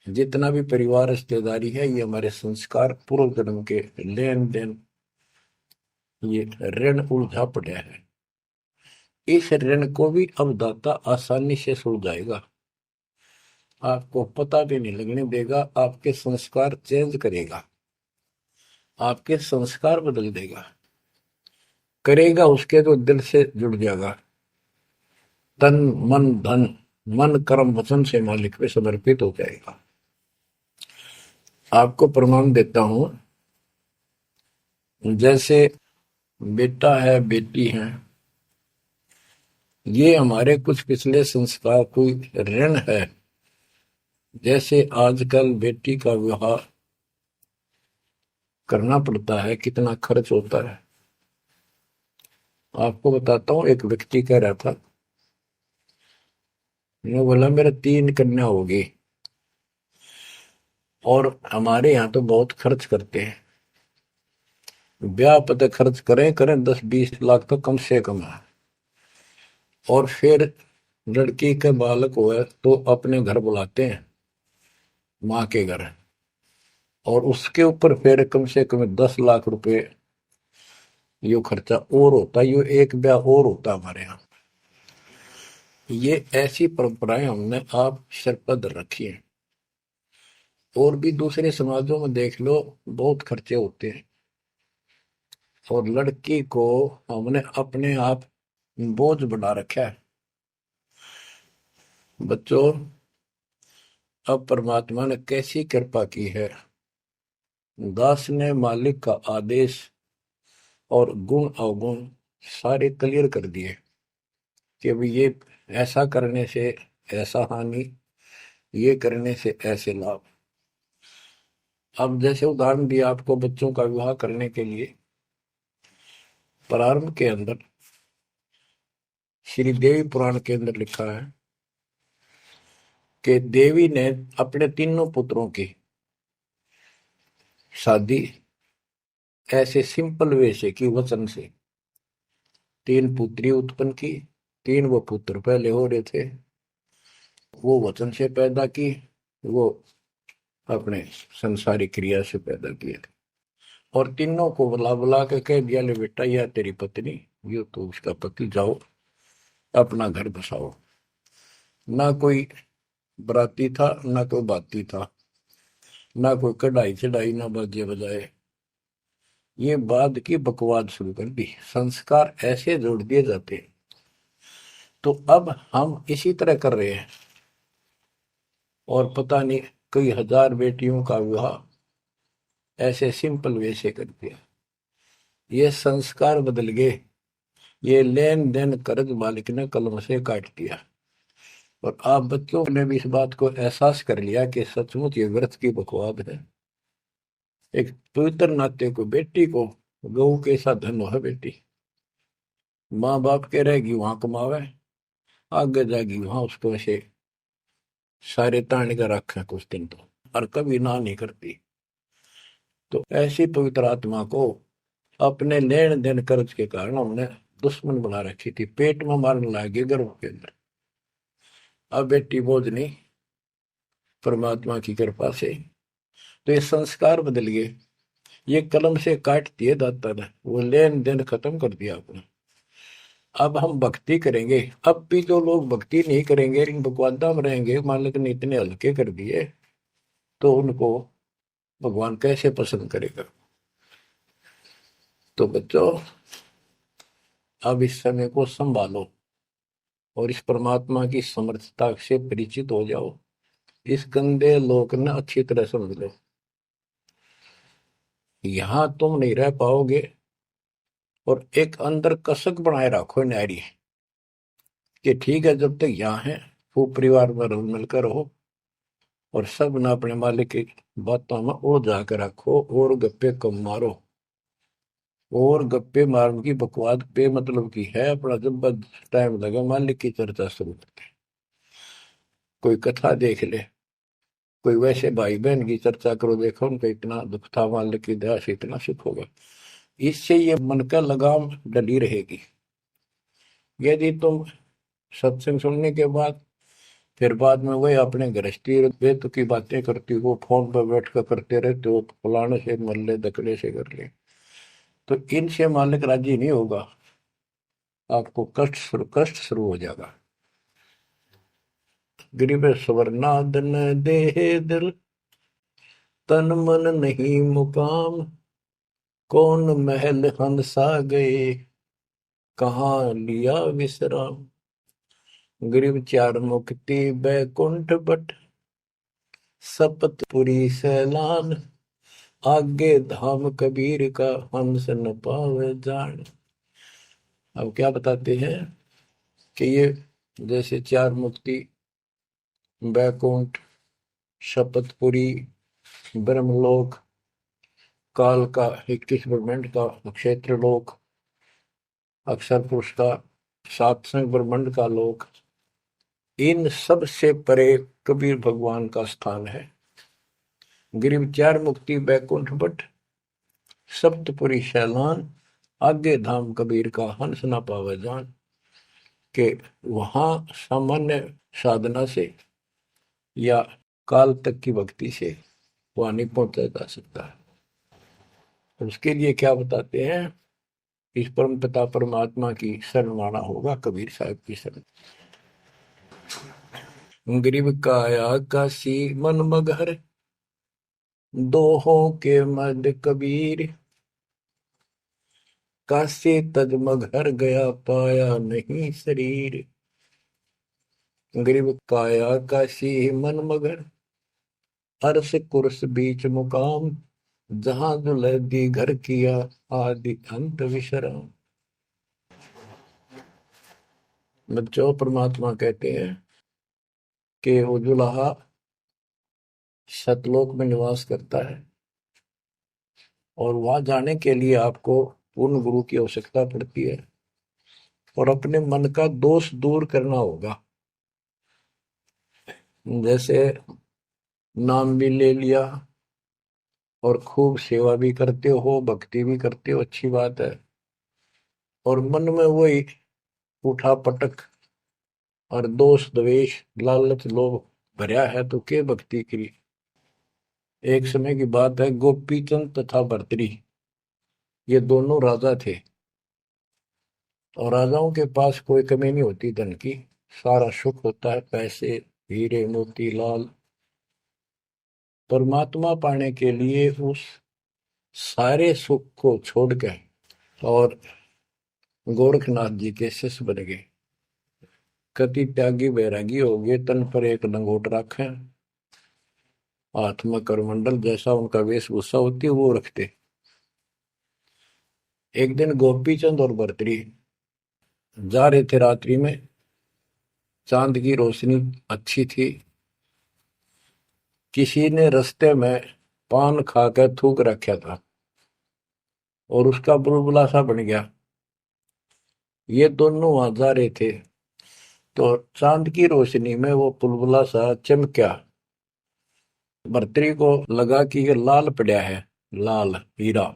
जितना भी परिवार रिश्तेदारी है, ये हमारे संस्कार पूर्व जन्म के लेन देन, ये ऋण उलझा पड़ा है। इस ऋण को भी अब दाता आसानी से सुलझाएगा, आपको पता भी नहीं लगने देगा, आपके संस्कार चेंज करेगा। आपके संस्कार बदल देगा। करेगा उसके तो दिल से जुड़ जाएगा। तन मन धन, मन कर्म वचन से मालिक पे समर्पित हो जाएगा। आपको प्रमाण देता हूं, जैसे बेटा है बेटी है, ये हमारे कुछ पिछले संस्कार कोई ऋण है। जैसे आजकल बेटी का विवाह करना पड़ता है, कितना खर्च होता है। आपको बताता हूँ, एक व्यक्ति कह रहा था, मैं बोला मेरा 3 कन्या होगी और हमारे यहाँ तो बहुत खर्च करते हैं, ब्याह पता खर्च करें करें 10-20 लाख तो कम से कम है। और फिर लड़की के बालक हुए तो अपने घर बुलाते हैं, माँ के घर, और उसके ऊपर फिर कम से कम 10 लाख रुपए यो खर्चा और होता है। यो एक ब्याह और होता है हमारे यहाँ। ये ऐसी परंपराएं हमने आप सिर पर धर रखी है। और भी दूसरे समाजों में देख लो, बहुत खर्चे होते हैं, और लड़की को हमने अपने आप बोझ बना रखा है। बच्चों, अब परमात्मा ने कैसी कृपा की है, दास ने मालिक का आदेश और गुण अवगुण सारे क्लियर कर दिए कि अभी ये ऐसा करने से ऐसा हानि, ये करने से ऐसे लाभ। अब जैसे उदाहरण दिया आपको बच्चों का विवाह करने के लिए, प्रारंभ के अंदर श्री देवी पुराण के अंदर लिखा है कि देवी ने अपने तीनों पुत्रों की शादी ऐसे सिंपल वे से की, वचन से। 3 पुत्री उत्पन्न की, 3 वो पुत्र पहले हो रहे थे, वो वचन से पैदा की, वो अपने संसारी क्रिया से पैदा किए थे। और तीनों को बुला बुला के कह दिया, ले बेटा यह तेरी पत्नी, ये तो उसका पति, जाओ अपना घर बसाओ। ना कोई बराती था, ना कोई बाती था, ना कोई कढ़ाई चढ़ाई, ना बाजे बजाए। ये बाद की बकवाद शुरू कर दी, संस्कार ऐसे जोड़ दिए जाते हैं। तो अब हम इसी तरह कर रहे हैं, और पता नहीं कई हजार बेटियों का विवाह ऐसे सिंपल वे से कर दिया। ये संस्कार बदल गए, ये लेन देन कर्ज मालिक ने कलम से काट दिया। और आप बच्चों ने भी इस बात को एहसास कर लिया कि सचमुच ये व्यर्थ की बकवाद है। एक पवित्र नाते को, बेटी को गऊ के साथ धन है बेटी, माँ बाप के रहेगी वहां कमावे, आगे जाएगी वहां उसको ऐसे सारे ताने का रखे कुछ दिन तो, और कभी ना नहीं करती। तो ऐसी पवित्र आत्मा को अपने लेन देन कर्ज के कारण हमने दुश्मन बना रखी थी, पेट में मारने लगे गर्भ के अंदर। अब बेटी बोझ नहीं, परमात्मा की कृपा से तो ये संस्कार बदल गए। ये कलम से काट दिए दाता ने, वो लेन देन खत्म कर दिया आपने। अब हम भक्ति करेंगे। अब भी जो लोग भक्ति नहीं करेंगे, इन बकवादा में रहेंगे, मालिक ने इतने हल्के कर दिए, तो उनको भगवान कैसे पसंद करेगा। तो बच्चों, अब इस समय को संभालो और इस परमात्मा की समर्थता से परिचित हो जाओ। इस गंदे लोक ने अच्छी तरह समझ लो, यहां तुम नहीं रह पाओगे। और एक अंदर कसक बनाए रखो नारी कि ठीक है, जब तक यहाँ है वो परिवार में रल मिलकर रहो, और सब ना अपने मालिक की बातों में ओ जाकर रखो, और गप्पे कम मारो। और गप्पे मारने की बकवाद पे मतलब की है, अपना जब टाइम लगा मालिक की चर्चा शुरू करते हैं। कोई कथा देख ले, कोई वैसे भाई बहन की चर्चा करो, देखो उनका इतना दुख था, मालिक की दया से इतना सुख होगा। इससे ये मन का लगाम डली रहेगी। यदि तुम सत्संग सुनने के बाद फिर बाद में वही अपने गृहस्थी वेद की बातें करती हो, फोन पर बैठ कर करते रहते हो, फलाने से मर ले, दकले से कर ले, तो इनसे मालिक राजी नहीं होगा, आपको कष्ट शुरू हो जाएगा। गरीब स्वर्णादन देह दिल, तन मन नहीं मुकाम, कौन महल हंसा गए, कहाँ लिया विश्राम। गिरव चार मुक्ति बैकुंठ बट, सपतपुरी सैलान। आगे धाम कबीर का, हंस न पावे जान। अब क्या बताते हैं कि ये जैसे चार मुक्ति, बैकुंठ, शपथपुरी, ब्रह्मलोक, काल का 21 ब्रह्मांड का क्षेत्र लोक, अक्षर पुरुष का सातसंग ब्रह्मांड का लोक, इन सब से परे कबीर भगवान का स्थान है। गिरिव चार मुक्ति बैकुंठ बट, सप्तपुरी शैलान। आगे धाम कबीर का, हंस ना पावे जान। के वहां सामान्य साधना से या काल तक की भक्ति से वहां नहीं पहुंचा जा सकता। उसके लिए क्या बताते हैं, इस परम पिता परमात्मा की शरण माना होगा, कबीर साहब की शरण। गिरिव काया काशी मन मगहर, दोहों के मद कबीर। काशी तज मगहर गया, पाया नहीं शरीर। गिरिव काया काशी मन मगर, अर्श कुर्स बीच मुकाम। जहां दुलहदी घर किया, आदि अंत विश्राम। बच्चों, परमात्मा कहते हैं कि वो दुल्हा सतलोक में निवास करता है, और वहां जाने के लिए आपको पूर्ण गुरु की आवश्यकता पड़ती है, और अपने मन का दोष दूर करना होगा। जैसे नाम भी ले लिया और खूब सेवा भी करते हो, भक्ति भी करते हो, अच्छी बात है, और मन में वही उठा पटक और दोष द्वेष लालच लोभ भरा है, तो के भक्ति करी। एक समय की बात है, गोपीचंद तथा भर्तरी, ये दोनों राजा थे, और राजाओं के पास कोई कमी नहीं होती धन की, सारा सुख होता है, पैसे हीरे मोती लाल। परमात्मा पाने के लिए उस सारे सुख को छोड़कर और गोरखनाथ जी के शिष्य बन गए। कति त्यागी बैरागी हो गए, तन पर एक लंगोट रखे, हाथ में करमंडल, जैसा उनका वेशभूषा होती है वो रखते। एक दिन गोपीचंद और भर्तरी जा रहे थे रात्रि में, चांद की रोशनी अच्छी थी। किसी ने रास्ते में पान खाकर थूक रखा था और उसका बुलबुला सा बन गया। ये दोनों वहां जा रहे थे, तो चांद की रोशनी में वो बुलबुला सा चमका। भर्तरी को लगा कि ये लाल पड़ा है, लाल हीरा।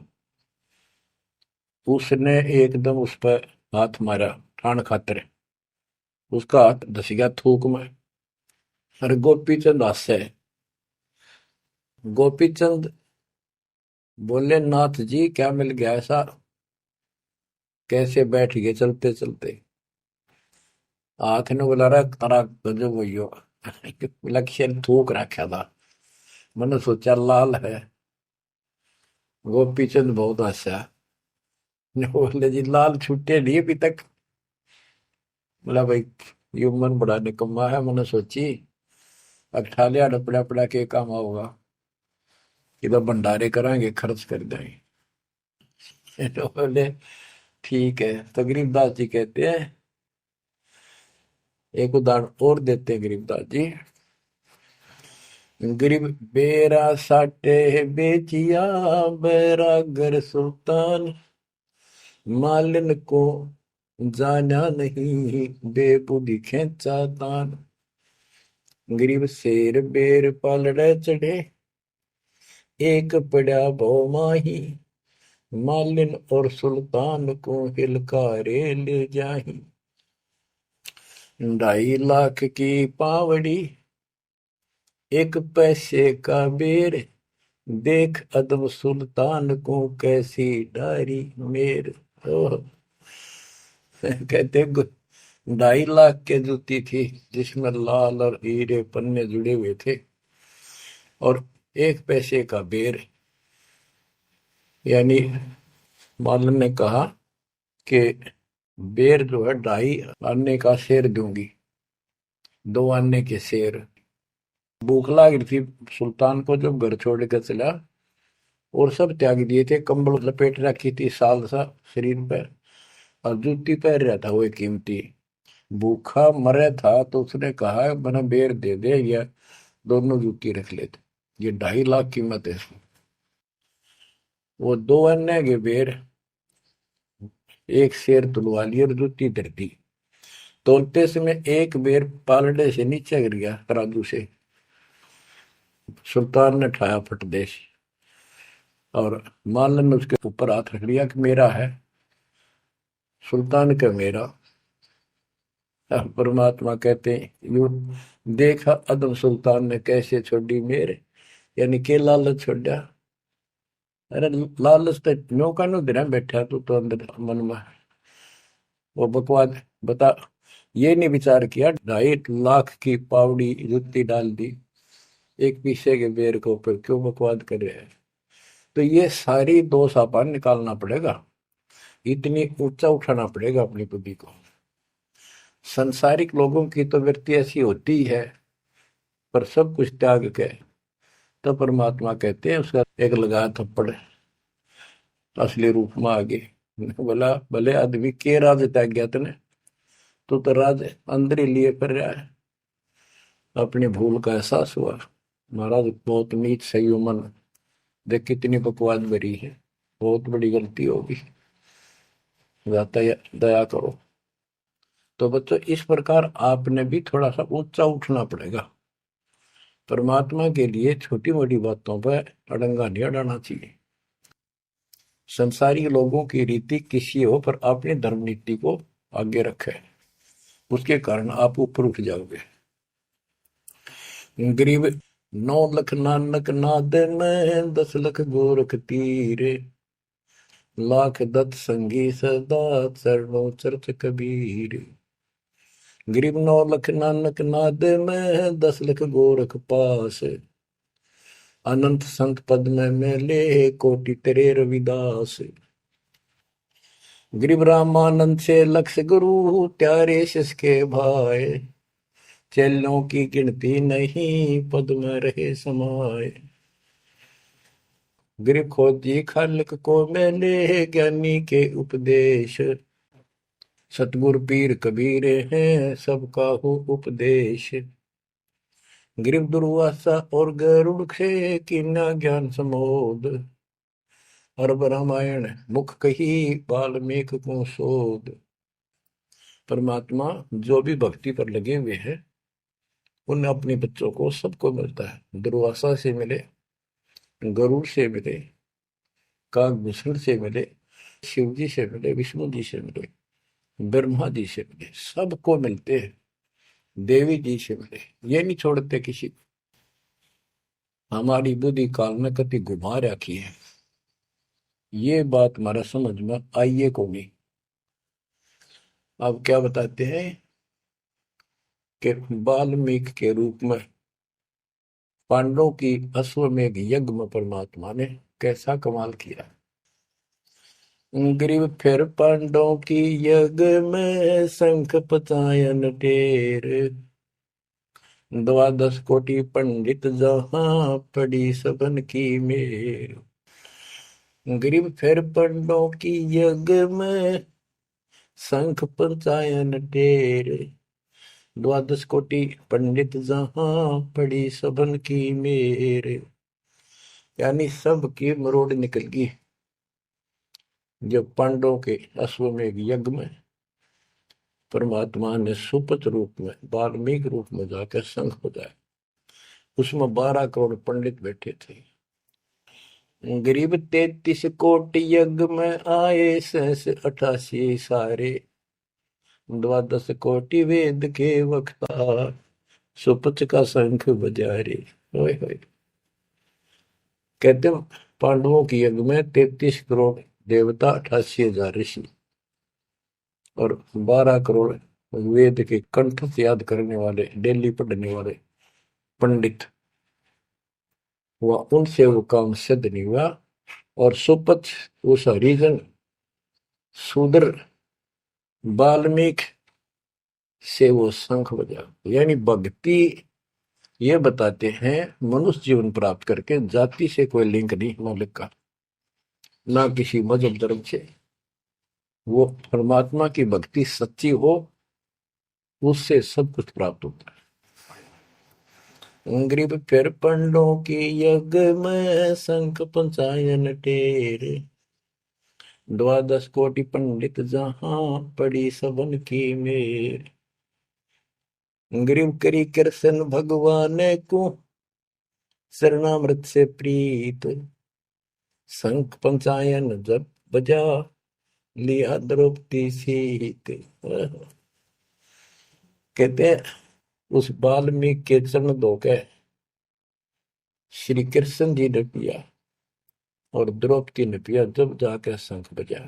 उसने एकदम उस पर हाथ मारा ठाण खातर, उसका हाथ धस गया थूक में। अरे गोपीचंद हंसे। गोपीचंद बोले, नाथ जी क्या मिल गया ऐसा, कैसे बैठ गए चलते चलते। हाथ ने बोला, रहा तारा गजब भैयो, लक्ष्य थूक रखा था, मैंने सोचा लाल है। गोपीचंद बहुत हंसा, बोले जी लाल छुट्टे नहीं अभी तक। बोला भाई, ये मन बड़ा निकम्मा है, मैंने सोची अब ठा लिया डपड़ा पड़ा के काम होगा, इधर भंडारे कराएंगे, खर्च कर देंगे। तो बोले ठीक है। तो गरीबदास जी कहते हैं, एक उदाहरण और देते हैं गरीबदास जी। गरीब बेरा साटे बेचिया, बैरागर सुल्तान। मालिन को जाना नहीं, बेबुद्धि खेचा तान। गरीब शेर बेर पालड़े चढ़े, एक पड़ा भो माही। मालिन और सुल्तान को हिलकारे ले जाही। 2.5 लाख की पावड़ी, एक पैसे का बेर। देख अदब सुल्तान को, कैसी डारी मेर। ओह, कहते 2.5 लाख के जूती थी, जिसमें लाल और हीरे पन्ने जुड़े हुए थे, और 1 पैसे का बेर, यानी मालन ने कहा कि बेर जो है 2.5 आने का शेर दूंगी, 2 आने के शेर। भूख लाग रही थी सुल्तान को, जब घर छोड़ कर चला और सब त्याग दिए थे, कंबल लपेट रखी थी साल सा शरीर पर, और जूती पहन रहा था वो कीमती। भूखा मरे था तो उसने कहा मैंने बेर दे दे, या दोनों जूती रख लेते, ये 2.5 लाख कीमत है इसकी। वो 2 आने के बेर, एक शेर तुलवा लिया और जूती धर दी। तोलते समय एक बेर पालड़े से नीचे गिर गया तराजू से। सुल्तान ने ठाया फटदेश, और मालन ने उसके ऊपर हाथ रख लिया कि मेरा है। सुल्तान का मेरा। परमात्मा कहते हैं यू देखा अदम सुल्तान ने कैसे छोड़ी मेरे, यानी के लालच छोड़ा। अरे लालच तो नौका नो दिन बैठा तू तो अंदर मन में वो बकवाद बता। ये नहीं विचार किया 2.5 लाख की पावड़ी जुत्ती डाल दी एक पीछे के बेर के ऊपर, क्यों बकवाद कर रहे हैं। तो ये सारी दोष अपन निकालना पड़ेगा, इतनी ऊंचा उठाना पड़ेगा अपनी बुद्धि को। संसारिक लोगों की तो वृत्ति ऐसी होती है, पर सब कुछ त्याग के तो परमात्मा कहते हैं उसका एक लगा थप्पड़ असली रूप में आगे। बोला भले आदमी के राज त्याग गया तने, तो राज अंदर ही लिए फिर रहा है। अपनी भूल का एहसास हुआ, महाराज बहुत नीच सही मन, देख कितनी बकवाद भरी है, बहुत बड़ी गलती होगी, दया करो। तो बच्चों इस प्रकार आपने भी थोड़ा सा ऊंचा उठना पड़ेगा। परमात्मा के लिए छोटी मोटी बातों पर अड़ंगा नहीं अड़ाना चाहिए। संसारी लोगों की रीति किसी हो, पर अपनी धर्म नीति को आगे रखे, उसके कारण आप ऊपर उठ जाओगे। गरीब 9 लाख नानक नाद में 10 लाख गोरख तीरे, लाख दत्त संगी सदा चरणों चरत कबीर। गरीब 9 लाख नानक नाद में 10 लाख गोरख पास, अनंत संत पद में मेले कोटि तेरे रविदास। गरीब रामानंद से लक्ष्य गुरु त्यारे शिष के भाई, चेलों की गिनती नहीं पद में रहे समाये। गरीब खोजी खालिक को मेले ज्ञानी के उपदेश, सतगुर पीर कबीर हैं सबका हो उपदेश। गरीब दुर्वासा और गरुड़ से कीना ज्ञान समोद, अरब रामायण मुख कही वाल्मीकि को शोध। परमात्मा जो भी भक्ति पर लगे हुए हैं उन अपने बच्चों को सबको मिलता है। दुर्वासा से मिले, गरुड़ से मिले, काकभूषण से मिले, शिव जी से मिले, विष्णु जी से मिले, ब्रह्मा जी से मिले, सबको मिलते हैं। देवी जी से मिले, ये नहीं छोड़ते किसी को। हमारी बुद्धि काल में कति घुमा रखी है, ये बात हमारा समझ में आइए को नहीं। अब क्या बताते हैं कि वाल्मीकि के रूप में पांडवों की अश्वमेघ यज्ञ में परमात्मा ने कैसा कमाल किया। गरीब फिर पांडवों की यज्ञ में शंख पचायन टेर, 12 कोटि पंडित जहां पड़ी सबन की मेर। गरीब फिर पांडवों की यज्ञ में शंख पचायन टेर, 12 कोटि पंडित जहां पड़ी सबन की मेर। यानी सब की मरोड़ निकल गई जब पांडवों के अश्वमेघ यज्ञ में परमात्मा ने सुपत रूप में वाल्मीकि रूप में जाकर शंख बजाया। उसमें 12 करोड़ पंडित बैठे थे। गरीब 33 कोटि यज्ञ में आए सहस 88 सारे, 12 कोटि वेद के वक्ता सुपच का शंख बजारे। होए होए। कहते पांडवों की यज्ञ में 33 करोड़ देवता, 88,000 ऋषि और 12 करोड़ वेद के कंठ से याद करने वाले, डेली पढ़ने वाले पंडित हुआ। उनसे वो काम सिद्ध नहीं हुआ। और सुपथ उस हरिजन शूद्र वाल्मीकि से वो शंख बजा, यानी भक्ति ये बताते हैं मनुष्य जीवन प्राप्त करके जाति से कोई लिंक नहीं मौलिक का, ना किसी मजहब धर्म से। वो परमात्मा की भक्ति सच्ची हो, उससे सब कुछ प्राप्त होता है। ग्रीब फिर पंडों की यज्ञ में शंख पंचायन टेर, द्वादश कोटि पंडित जहां पड़ी सबन की मेर। ग्रीव करी कृष्ण भगवान को शरणामृत से प्रीत, शंख पंचायन जब बजा लिया द्रौपदी सीत। कहते हैं उस वाल्मीकि के चरण धोके श्री कृष्ण जी ने पिया और द्रौपदी ने पिया, जब जाकर शंख बजा।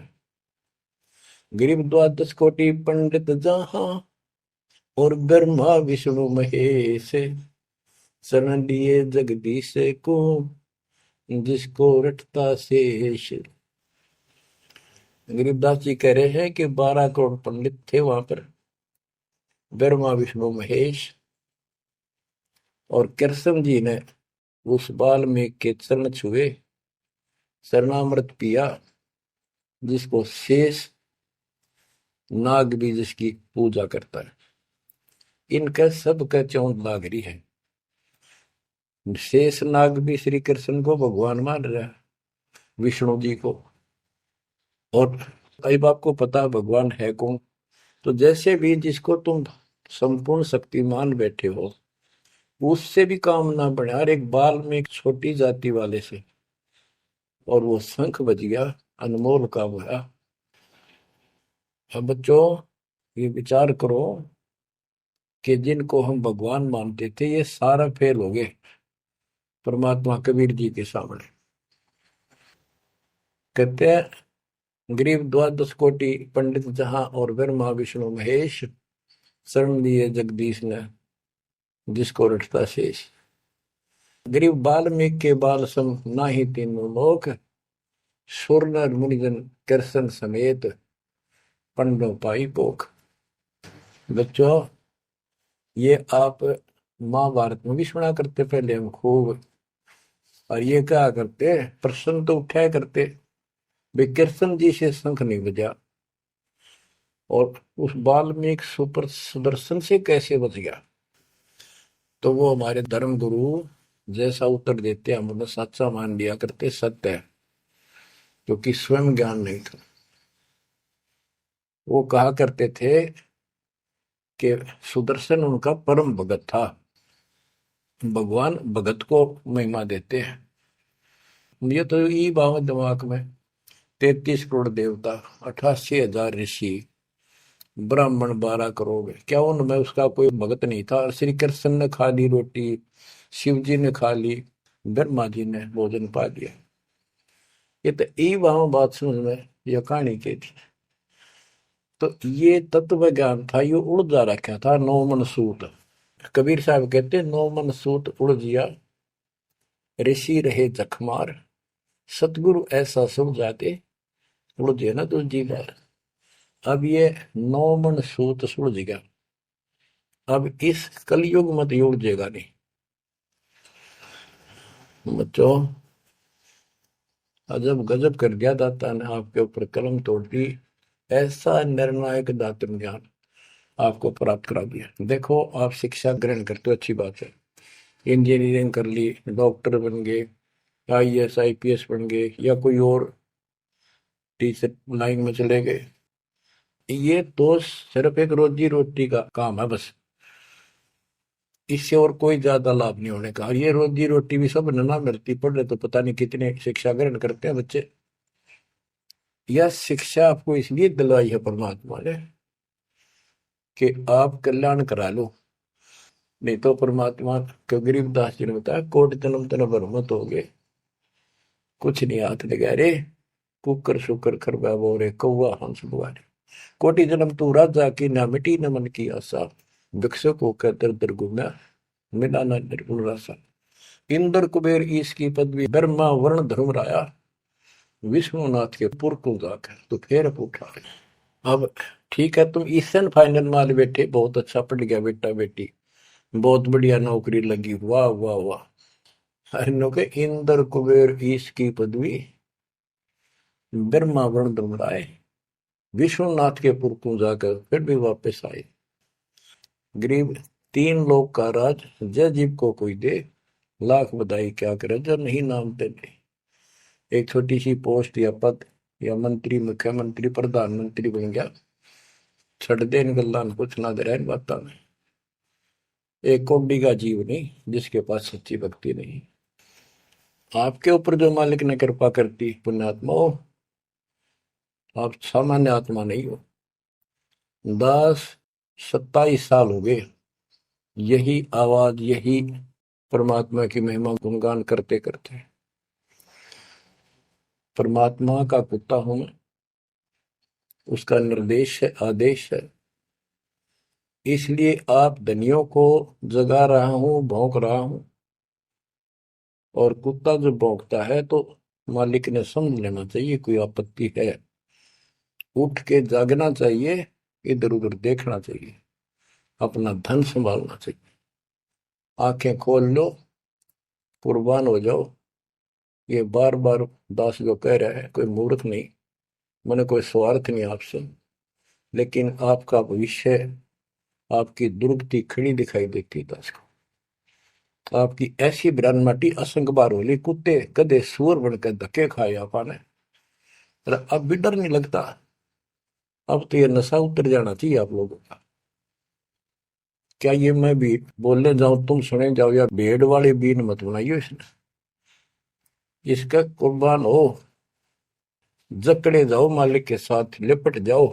गरीब द्वादश कोटि पंडित जहां और ब्रह्मा विष्णु महेश, शरण लिए जगदीश को जिसको रटता शेष। गरीबदास जी कह रहे हैं कि 12 करोड़ पंडित थे वहां पर, ब्रह्मा विष्णु महेश, और कृष्ण जी ने उस वाल्मीकि के चरण छुए, शरणामृत पिया, जिसको शेष नाग भी जिसकी पूजा करता है। इनका सबका चौंध लाग रही है। शेष नाग भी श्री कृष्ण को भगवान मान रहा है, विष्णु जी को। और अब आपको पता भगवान है कौन, तो जैसे भी जिसको तुम संपूर्ण शक्ति मान बैठे हो, उससे भी काम ना बढ़े, हर एक बाल में एक छोटी जाति वाले से, और वो शंख बज गया, अनमोल काम हुआ। अब बच्चों ये विचार करो कि जिनको हम भगवान मानते थे ये सारा फेल हो गए परमात्मा कबीर जी के सामने। कहते हैं गरीब द्वादश कोटि पंडित जहां और ब्रह्मा विष्णु महेश, शरण लिए जगदीश ने जिसको रटता शेष। गरीब वाल्मीकि के बाल सम नाही तीनों लोक, सुर नर मुनिजन कृष्ण समेत पंडो पाई पोख। बच्चों ये आप महाभारत में भी सुना करते पहले हम खूब, और ये क्या करते प्रश्न तो उठाया करते, वे कृष्ण जी से शंख नहीं बजा और उस वाल्मीकि सुपर सुदर्शन से कैसे बच गया। तो वो हमारे धर्म गुरु जैसा उत्तर देते हम उन्हें सच्चा मान लिया करते, सत्य है, क्योंकि स्वयं ज्ञान नहीं था। वो कहा करते थे कि सुदर्शन उनका परम भगत था। भगवान भगत को महिमा देते हैं। ये तो ये बाव दिमाग में 33 करोड़ देवता, 88,000 ऋषि, ब्राह्मण 12 करोड़, क्या उनमें उसका कोई भगत नहीं था। श्री कृष्ण ने खा ली रोटी, शिव जी ने खा ली, ब्रह्मा जी ने भोजन पा लिया। ये तो ई वहां बात समझ में यह कहानी की थी। तो ये तत्व ज्ञान था, ये उड़ जा रखा था। 9 मन सूत, कबीर साहब कहते 9 मन सूत उड़ जिया, ऋषि रहे जखमार, सतगुरु ऐसा सब जाते उड़ जे ना दूजी बार। अब ये 9 मन सूत सुलझ गया, अब इस कलयुग मत युग जेगा नहीं। बच्चों अजब गजब कर दिया दाता ने आपके ऊपर कलम तोड़ दी, ऐसा निर्णायक दातन ज्ञान आपको प्राप्त करा दिया। देखो आप शिक्षा ग्रहण करते हो, अच्छी बात है, इंजीनियरिंग कर ली, डॉक्टर बन गए, IAS IPS बन गए, या कोई और टीचर लाइन में चले गए। ये तो सिर्फ एक रोजी रोटी का काम है बस, इससे और कोई ज्यादा लाभ नहीं होने का। और ये रोजी रोटी भी सब ना मिलती, पढ़ रहे तो पता नहीं कितने शिक्षा ग्रहण करते हैं बच्चे। यह शिक्षा आपको इसलिए दिलवाई है परमात्मा ने कि आप कल्याण करा लो, नहीं तो परमात्मा के गरीबदास जी ने बताया कोट जन्म तन भर मत हो गए, कुछ नहीं हाथ लगा रे, कुकर शुकर खरबा बोरे कौआ हंस बुआरे। कोटि जन्म तू राजा की ना मिटी न मन की आशा, भिक्षुक होकर दर दर घूमा मिला न निर्गुण रासा। इंद्र कुबेर ईश की पदवी, ब्रह्मा वर्ण धर्म राया, विष्णुनाथ के पुर को जाकर तो फिर उठा। अब ठीक है, तुम ईसन फाइनल माल बैठे, बहुत अच्छा पढ़ गया बेटा बेटी, बहुत बढ़िया नौकरी लगी, वाह वाह वाह। अरे के इंद्र कुबेर ईश की पदवी ब्रह्मा वर्ण दुमराए, विश्वनाथ के पुर को जाकर फिर भी वापस आए। गरीब तीन लोग का राज जय जीव को कोई दे, लाख बधाई क्या करे जो नहीं नाम तेरे। एक छोटी सी पोस्ट या पद या मंत्री, मुख्यमंत्री, प्रधानमंत्री बन गया, छड़ दे इन गल्ला कुछ ना दे इन बात में। एक कौड़ी का जीव नहीं जिसके पास सच्ची भक्ति नहीं। आपके ऊपर जो मालिक ने कृपा करती पुण्यात्मा हो, आप सामान्य आत्मा नहीं हो। 10-27 साल हो गए यही आवाज, यही परमात्मा की महिमा गुणगान करते करते। परमात्मा का कुत्ता हूं मैं, उसका निर्देश है, आदेश है, इसलिए आप धनियों को जगा रहा हूं, भौंक रहा हूं। और कुत्ता जब भौंकता है तो मालिक ने समझ लेना चाहिए कोई आपत्ति है, उठ के जागना चाहिए, इधर उधर देखना चाहिए, अपना धन संभालना चाहिए। आंखें खोल लो, कुर्बान हो जाओ। ये बार बार दास जो कह रहा है, कोई मूर्ख नहीं, मैंने कोई स्वार्थ नहीं आपसे, लेकिन आपका भविष्य, आपकी दुर्गति खड़ी दिखाई देती है दास को। आपकी ऐसी ब्रह्माटी असंग बार होली, कुत्ते कदे सुअर बनकर धक्के खाए आपने, अब भी डर नहीं लगता। अब तो ये नशा उतर जाना चाहिए आप लोगों का। क्या ये मैं भी बोलने जाऊं तुम सुने जाओ, या भेड़ वाले बीन मत बनाइयो इसने। इसका कुर्बान हो, जकड़े जाओ, मालिक के साथ लिपट जाओ,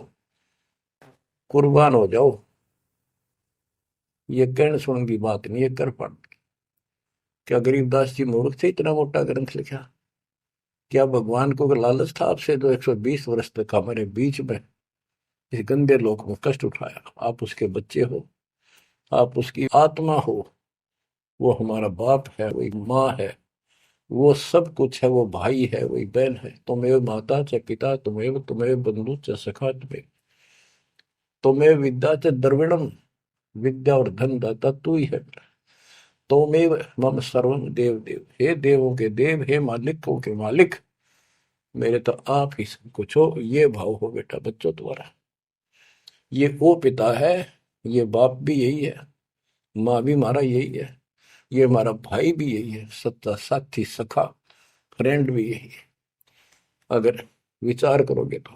कुर्बान हो जाओ। ये कहने सुन की बात नहीं, ये कर पड़। क्या गरीबदास जी मूर्ख थे इतना मोटा ग्रंथ लिखा? क्या भगवान को लालच था आपसे जो 120 वर्ष तक हमारे बीच में इस गंदे लोक में कष्ट उठाया? आप उसके बच्चे हो, आप उसकी आत्मा हो, वो हमारा बाप है, वही माँ है, वो सब कुछ है, वो भाई है, वही बहन है। तुम्हें माता च पिता, तुम्हें बंधु च सखा, तुम्हें विद्या च द्रविणम, विद्या और धन दाता तू ही है। तोमेव मम सर्वम देव देव, हे देवों के देव, हे मालिकों के मालिक, मेरे तो आप ही सब कुछ हो। ये भाव हो बेटा बच्चों तुम्हारा। ये वो पिता है, ये बाप भी यही है, माँ भी हमारा यही है, ये हमारा भाई भी यही है, सच्चा साथी सखा फ्रेंड भी यही है। अगर विचार करोगे तो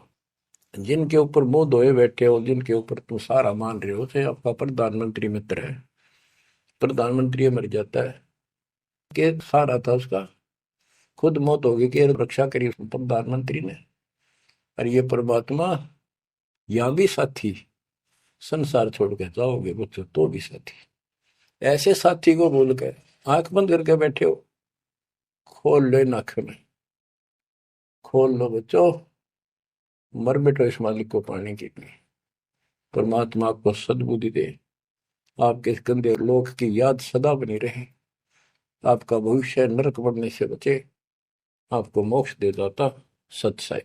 जिनके ऊपर मुंह धोए बैठे हो, जिनके ऊपर तुम सारा मान रहे हो, चाहे आपका प्रधानमंत्री मित्र है, प्रधानमंत्री मर जाता है कि सारा था उसका, खुद मौत होगी कि रक्षा करी प्रधानमंत्री ने। और ये परमात्मा यहाँ भी साथी, संसार छोड़ के जाओगे बच्चों तो भी साथी। ऐसे साथी को भूल कर आंख बंद करके बैठे हो, खोल लो नाक में, खोल लो बच्चों, मर बैठो इस मालिक को पाने के लिए। परमात्मा आपको सद्बुद्धि दे, आपके इस गंदे लोक की याद सदा बनी रहे, आपका भविष्य नरक बनने से बचे, आपको मोक्ष दे दाता सत्साई।